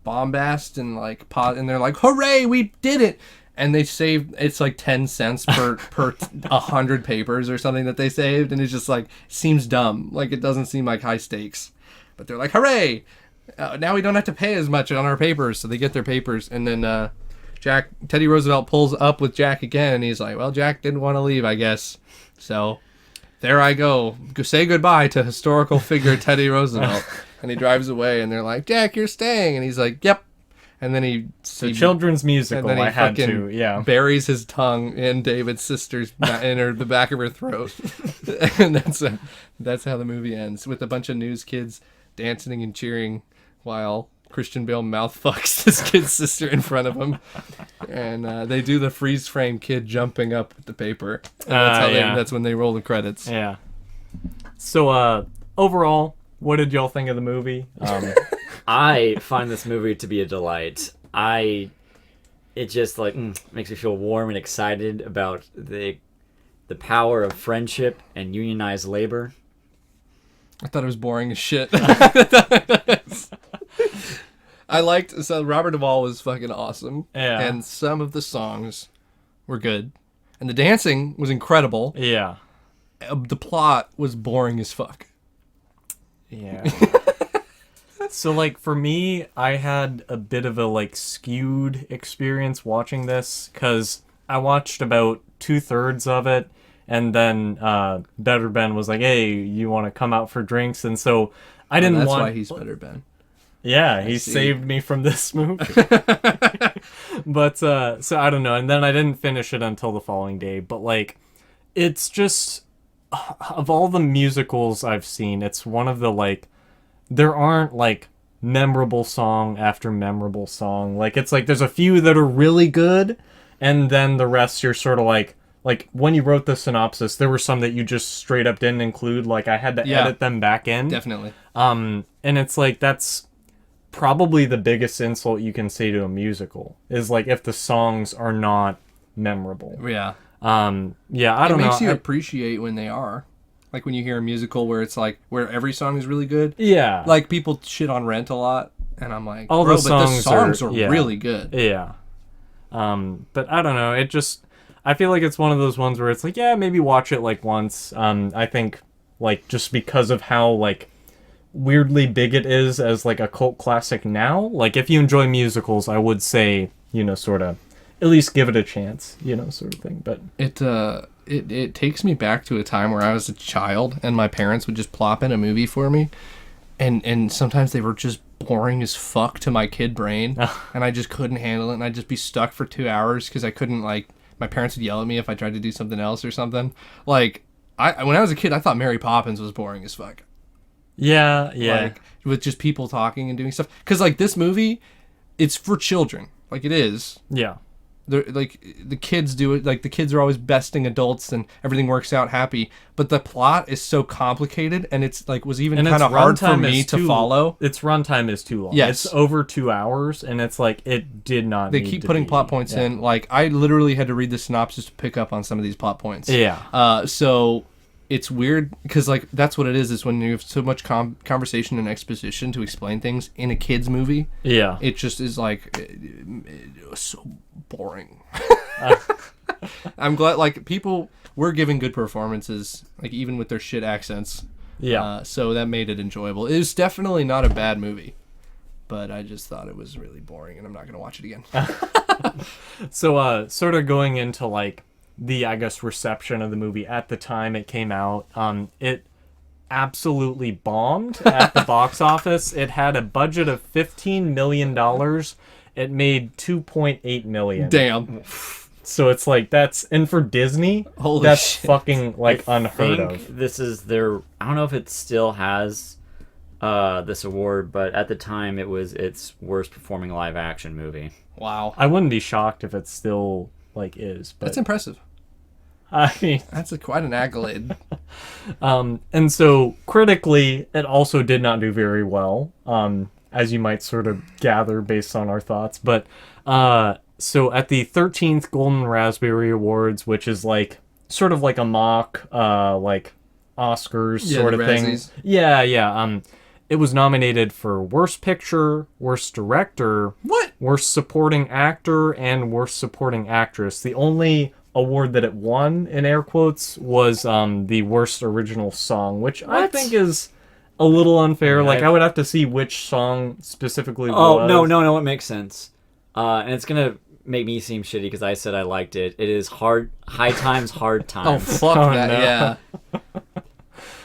Speaker 3: bombast and like pot, and they're like, "Hooray, we did it!" And they saved. It's like 10 cents per 100 papers or something that they saved, and it's just like seems dumb. Like it doesn't seem like high stakes, but they're like, "Hooray! Now we don't have to pay as much on our papers." So they get their papers, and then. Teddy Roosevelt pulls up with Jack again, and he's like, "Well, Jack didn't want to leave, I guess. So there I go. Say goodbye to historical figure Teddy Roosevelt." And he drives away, and they're like, "Jack, you're staying." And he's like, "Yep." And then
Speaker 2: It's a children's musical.
Speaker 3: and then he
Speaker 2: I had
Speaker 3: fucking
Speaker 2: to. Yeah.
Speaker 3: buries his tongue in David's sister's the back of her throat. And that's how the movie ends, with a bunch of news kids dancing and cheering while Christian Bale mouth fucks this kid's sister in front of him, and they do the freeze frame kid jumping up with the paper. And that's when they roll the credits.
Speaker 2: Yeah. So, overall, what did y'all think of the movie?
Speaker 4: I find this movie to be a delight. It just like makes me feel warm and excited about the power of friendship and unionized labor.
Speaker 3: I thought it was boring as shit. So Robert Duvall was fucking awesome.
Speaker 2: Yeah.
Speaker 3: And some of the songs were good. And the dancing was incredible.
Speaker 2: Yeah.
Speaker 3: The plot was boring as fuck.
Speaker 2: Yeah. So, like, for me, I had a bit of a, like, skewed experience watching this, because I watched about 2/3 of it, and then Better Ben was like, "Hey, you want to come out for drinks?" And so I didn't
Speaker 3: That's
Speaker 2: want...
Speaker 3: why he's Better Ben.
Speaker 2: Yeah, he
Speaker 3: see.
Speaker 2: saved me from this movie. But, so I don't know. And then I didn't finish it until the following day. But, like, it's just, of all the musicals I've seen, it's one of the, like, there aren't, like, memorable song after memorable song. Like, it's like there's a few that are really good, and then the rest you're sort of like, when you wrote the synopsis, there were some that you just straight up didn't include. Like, I had to edit them back in.
Speaker 3: Definitely.
Speaker 2: And it's like, that's probably the biggest insult you can say to a musical, is like if the songs are not memorable.
Speaker 3: Yeah.
Speaker 2: Yeah, I don't know.
Speaker 3: It makes you appreciate when they are. Like when you hear a musical where it's like, where every song is really good.
Speaker 2: Yeah.
Speaker 3: Like people shit on Rent a lot, and I'm like,
Speaker 2: all
Speaker 3: bro,
Speaker 2: the
Speaker 3: but
Speaker 2: songs
Speaker 3: the songs are
Speaker 2: yeah.
Speaker 3: really good.
Speaker 2: Yeah. But I don't know. It just, I feel like it's one of those ones where it's like, yeah, maybe watch it like once. I think like just because of how like weirdly big it is as like a cult classic now. Like if you enjoy musicals, I would say, you know, sort of at least give it a chance, you know, sort of thing. But
Speaker 3: it takes me back to a time where I was a child and my parents would just plop in a movie for me, and sometimes they were just boring as fuck to my kid brain, and I just couldn't handle it, and I'd just be stuck for 2 hours because I couldn't, like, my parents would yell at me if I tried to do something else or something. Like, when I was a kid, I thought Mary Poppins was boring as fuck.
Speaker 2: Yeah.
Speaker 3: Like, with just people talking and doing stuff. Because, like, this movie, it's for children. Like, it is.
Speaker 2: Yeah.
Speaker 3: Like, the kids do it. Like, the kids are always besting adults and everything works out happy. But the plot is so complicated, and it's, like, was even kind of hard for me to follow.
Speaker 2: Its runtime is too long.
Speaker 3: Yes.
Speaker 2: It's over 2 hours, and it's like, it did not
Speaker 3: They
Speaker 2: need
Speaker 3: keep
Speaker 2: to
Speaker 3: putting
Speaker 2: be.
Speaker 3: plot points in. Like, I literally had to read the synopsis to pick up on some of these plot points.
Speaker 2: Yeah.
Speaker 3: So it's weird because, like, that's what it is when you have so much conversation and exposition to explain things in a kid's movie.
Speaker 2: Yeah.
Speaker 3: It just is, like, so boring. I'm glad, like, people were giving good performances, like, even with their shit accents.
Speaker 2: Yeah.
Speaker 3: So that made it enjoyable. It was definitely not a bad movie, but I just thought it was really boring, and I'm not going to watch it again.
Speaker 2: So, sort of going into, like, the, I guess, reception of the movie at the time it came out, it absolutely bombed at the box office. It had a budget of $15 million. It made $2.8 million.
Speaker 3: Damn.
Speaker 2: So it's like, and for Disney,
Speaker 3: Holy
Speaker 2: that's
Speaker 3: shit.
Speaker 2: fucking, like,
Speaker 4: I
Speaker 2: unheard
Speaker 4: think
Speaker 2: of.
Speaker 4: this is their. I don't know if it still has this award, but at the time it was its worst performing live action movie.
Speaker 3: Wow.
Speaker 2: I wouldn't be shocked if it still, like, is. But
Speaker 3: That's impressive.
Speaker 2: I mean,
Speaker 3: That's quite an accolade.
Speaker 2: and so critically, it also did not do very well, as you might sort of gather based on our thoughts. But so at the 13th Golden Raspberry Awards, which is like sort of like a mock, like Oscars sort
Speaker 3: the
Speaker 2: of thing.
Speaker 3: Razzies.
Speaker 2: Yeah. It was nominated for Worst Picture, Worst Director,
Speaker 3: What?
Speaker 2: Worst Supporting Actor, and Worst Supporting Actress. The only award that it won, in air quotes, was the Worst Original Song, which I
Speaker 3: What?
Speaker 2: think is a little unfair.
Speaker 4: Yeah,
Speaker 2: Like, I would have to see which song specifically
Speaker 4: Oh
Speaker 2: was.
Speaker 4: no, it makes sense. And it's gonna make me seem shitty because I said I liked it. It is High Times, Hard
Speaker 3: Oh,
Speaker 4: Times.
Speaker 3: fuck
Speaker 2: Oh,
Speaker 3: that,
Speaker 2: no.
Speaker 3: yeah.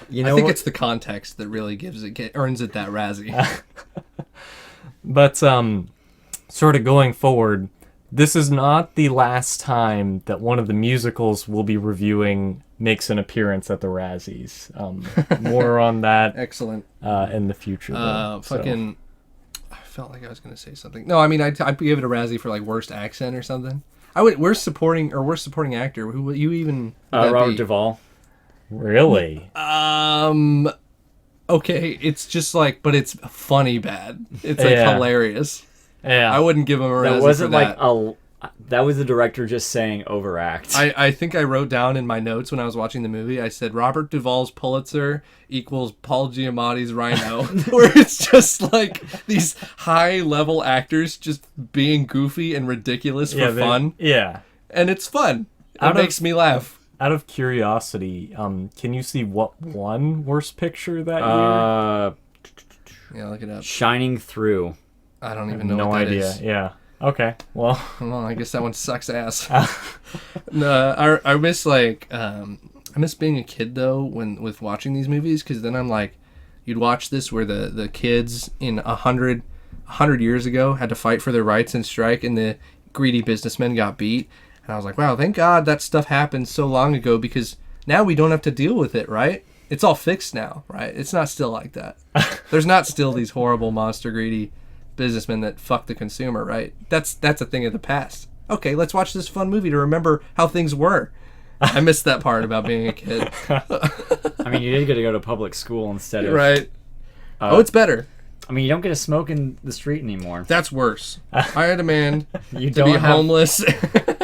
Speaker 4: You know
Speaker 3: I think
Speaker 4: what?
Speaker 3: it's the context that really earns it that Razzie.
Speaker 2: But sort of going forward, this is not the last time that one of the musicals we'll be reviewing makes an appearance at the Razzies. More on that
Speaker 3: Excellent.
Speaker 2: in the future. though. So-
Speaker 3: Fucking... I felt like I was going to say something. No, I mean, I'd give it a Razzie for, like, worst accent or something. I would... Worst supporting actor. Who would you even... would that
Speaker 4: Robert
Speaker 3: be?
Speaker 4: Duvall.
Speaker 2: Really?
Speaker 3: Okay, it's just like... But it's funny bad. It's, like,
Speaker 2: Yeah.
Speaker 3: hilarious.
Speaker 2: Yeah.
Speaker 3: I wouldn't give him a Razzie
Speaker 4: That
Speaker 3: for
Speaker 4: wasn't
Speaker 3: that.
Speaker 4: like that was the director just saying overact.
Speaker 3: I think I wrote down in my notes when I was watching the movie, I said Robert Duvall's Pulitzer equals Paul Giamatti's Rhino, where it's just like these high-level actors just being goofy and ridiculous for fun,
Speaker 2: Yeah.
Speaker 3: and it's fun. It
Speaker 2: Out of-
Speaker 3: makes me laugh.
Speaker 2: Out of curiosity, can you see what won Worst Picture that year?
Speaker 3: Yeah, look it up.
Speaker 4: Shining Through.
Speaker 3: I don't even know
Speaker 2: No
Speaker 3: what that
Speaker 2: idea.
Speaker 3: is.
Speaker 2: Yeah. Okay. Well.
Speaker 3: Well, I guess that one sucks ass. No, I miss I miss being a kid though with watching these movies, because then I'm like, you'd watch this where the kids in 100 years ago had to fight for their rights and strike, and the greedy businessmen got beat, and I was like, wow, thank God that stuff happened so long ago, because now we don't have to deal with it, right? It's all fixed now, right? It's not still like that. There's not still these horrible monster greedy businessmen that fuck the consumer, right? That's a thing of the past. Okay, let's watch this fun movie to remember how things were. I missed that part about being a kid.
Speaker 4: I mean, you did get to go to public school instead of
Speaker 3: Right. It's better.
Speaker 4: I mean, you don't get to smoke in the street anymore.
Speaker 3: That's worse. I demand
Speaker 4: You
Speaker 3: to be
Speaker 4: don't have
Speaker 3: homeless.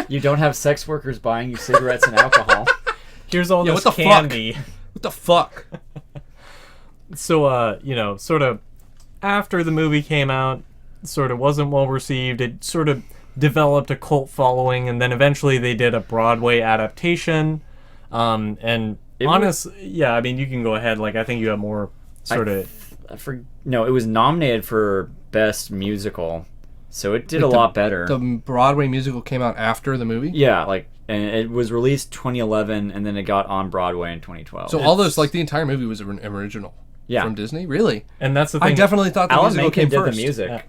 Speaker 4: You don't have sex workers buying you cigarettes and alcohol.
Speaker 2: Here's all
Speaker 3: Yeah,
Speaker 2: this
Speaker 3: what the
Speaker 2: candy.
Speaker 3: What the fuck?
Speaker 2: So, sort of after the movie came out, sort of wasn't well received. It sort of developed a cult following, and then eventually they did a Broadway adaptation. And honestly, yeah, I mean, you can go ahead. Like, I think you have more sort of...
Speaker 4: No, it was nominated for Best Musical, so it did a lot better.
Speaker 3: The Broadway musical came out after the movie?
Speaker 4: Yeah, and it was released 2011, and then it got on Broadway in 2012.
Speaker 3: So all those, the entire movie was an original from Disney? Really?
Speaker 2: And that's the thing.
Speaker 3: I definitely thought the
Speaker 4: Alan
Speaker 3: musical
Speaker 4: Menken
Speaker 3: came
Speaker 4: did
Speaker 3: first.
Speaker 4: the music.
Speaker 2: Yeah.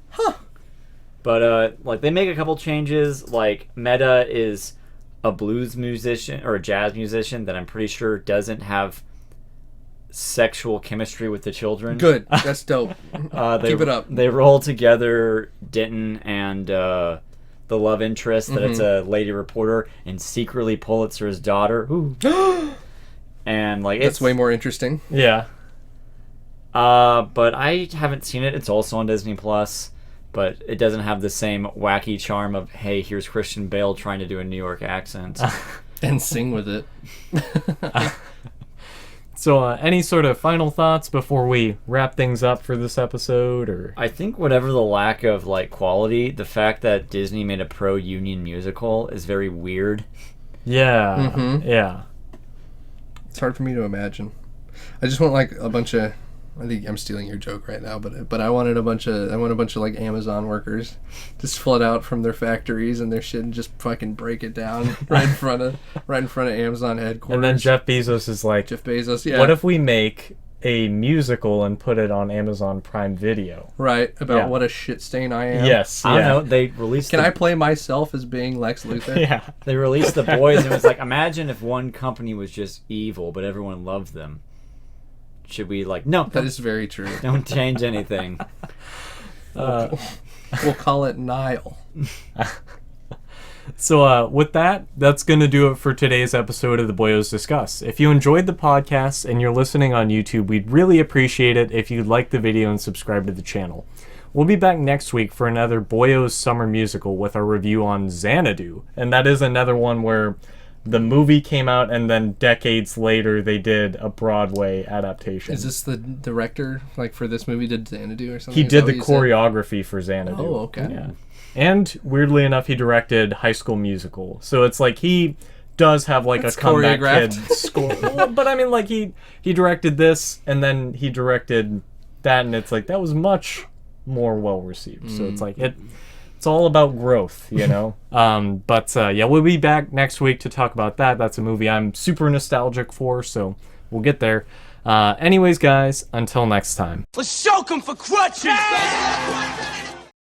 Speaker 3: Huh.
Speaker 4: But, they make a couple changes. Like, Meta is a blues musician, or a jazz musician, that I'm pretty sure doesn't have sexual chemistry with the children.
Speaker 3: Good. That's dope. Keep it up.
Speaker 4: They roll together Denton and the love interest, that it's a lady reporter, and secretly Pulitzer's daughter. Ooh. And
Speaker 3: That's way more interesting.
Speaker 2: Yeah.
Speaker 4: But I haven't seen it. It's also on Disney Plus, but it doesn't have the same wacky charm of, hey, here's Christian Bale trying to do a New York accent.
Speaker 3: And sing with it.
Speaker 2: So, any sort of final thoughts before we wrap things up for this episode, or?
Speaker 4: I think whatever the lack of quality, the fact that Disney made a pro-union musical is very weird.
Speaker 2: Yeah.
Speaker 3: Mm-hmm.
Speaker 2: Yeah.
Speaker 3: It's hard for me to imagine. I just want a bunch of... I think I'm stealing your joke right now, but I want a bunch of Amazon workers just flood out from their factories and their shit and just fucking break it down right in front of Amazon headquarters.
Speaker 2: And then Jeff Bezos is like,
Speaker 3: Jeff Bezos, yeah.
Speaker 2: what if we make a musical and put it on Amazon Prime Video?
Speaker 3: Right, about
Speaker 2: Yeah.
Speaker 3: what a shit stain I am.
Speaker 2: Yes.
Speaker 4: I don't
Speaker 2: yeah.
Speaker 4: know. They released.
Speaker 3: Can I play myself as being Lex Luthor?
Speaker 2: Yeah.
Speaker 4: They released The Boys, and it was like, imagine if one company was just evil, but everyone loved them. Should we no?
Speaker 3: That is very true.
Speaker 4: Don't change anything.
Speaker 3: We'll call it Nile.
Speaker 2: So with that's going to do it for today's episode of the Boyos Discuss. If you enjoyed the podcast and you're listening on YouTube, we'd really appreciate it if you'd like the video and subscribe to the channel. We'll be back next week for another Boyos Summer Musical with our review on Xanadu. And that is another one where the movie came out and then decades later they did a Broadway adaptation.
Speaker 3: Is this the director, for this movie, did Xanadu or something?
Speaker 2: He
Speaker 3: Is
Speaker 2: did
Speaker 3: that
Speaker 2: the
Speaker 3: what you said?
Speaker 2: choreography for Xanadu.
Speaker 3: Oh, okay.
Speaker 2: Yeah. And weirdly enough, he directed High School Musical. So it's he does have
Speaker 3: That's
Speaker 2: a comeback kid
Speaker 3: choreographed.
Speaker 2: score. Well, but I mean, he directed this and then he directed that, and it's that was much more well received. So it's it's all about growth, But we'll be back next week to talk about that. That's a movie I'm super nostalgic for, so we'll get there. Anyways, guys, until next time.
Speaker 1: For soak 'em for crutches!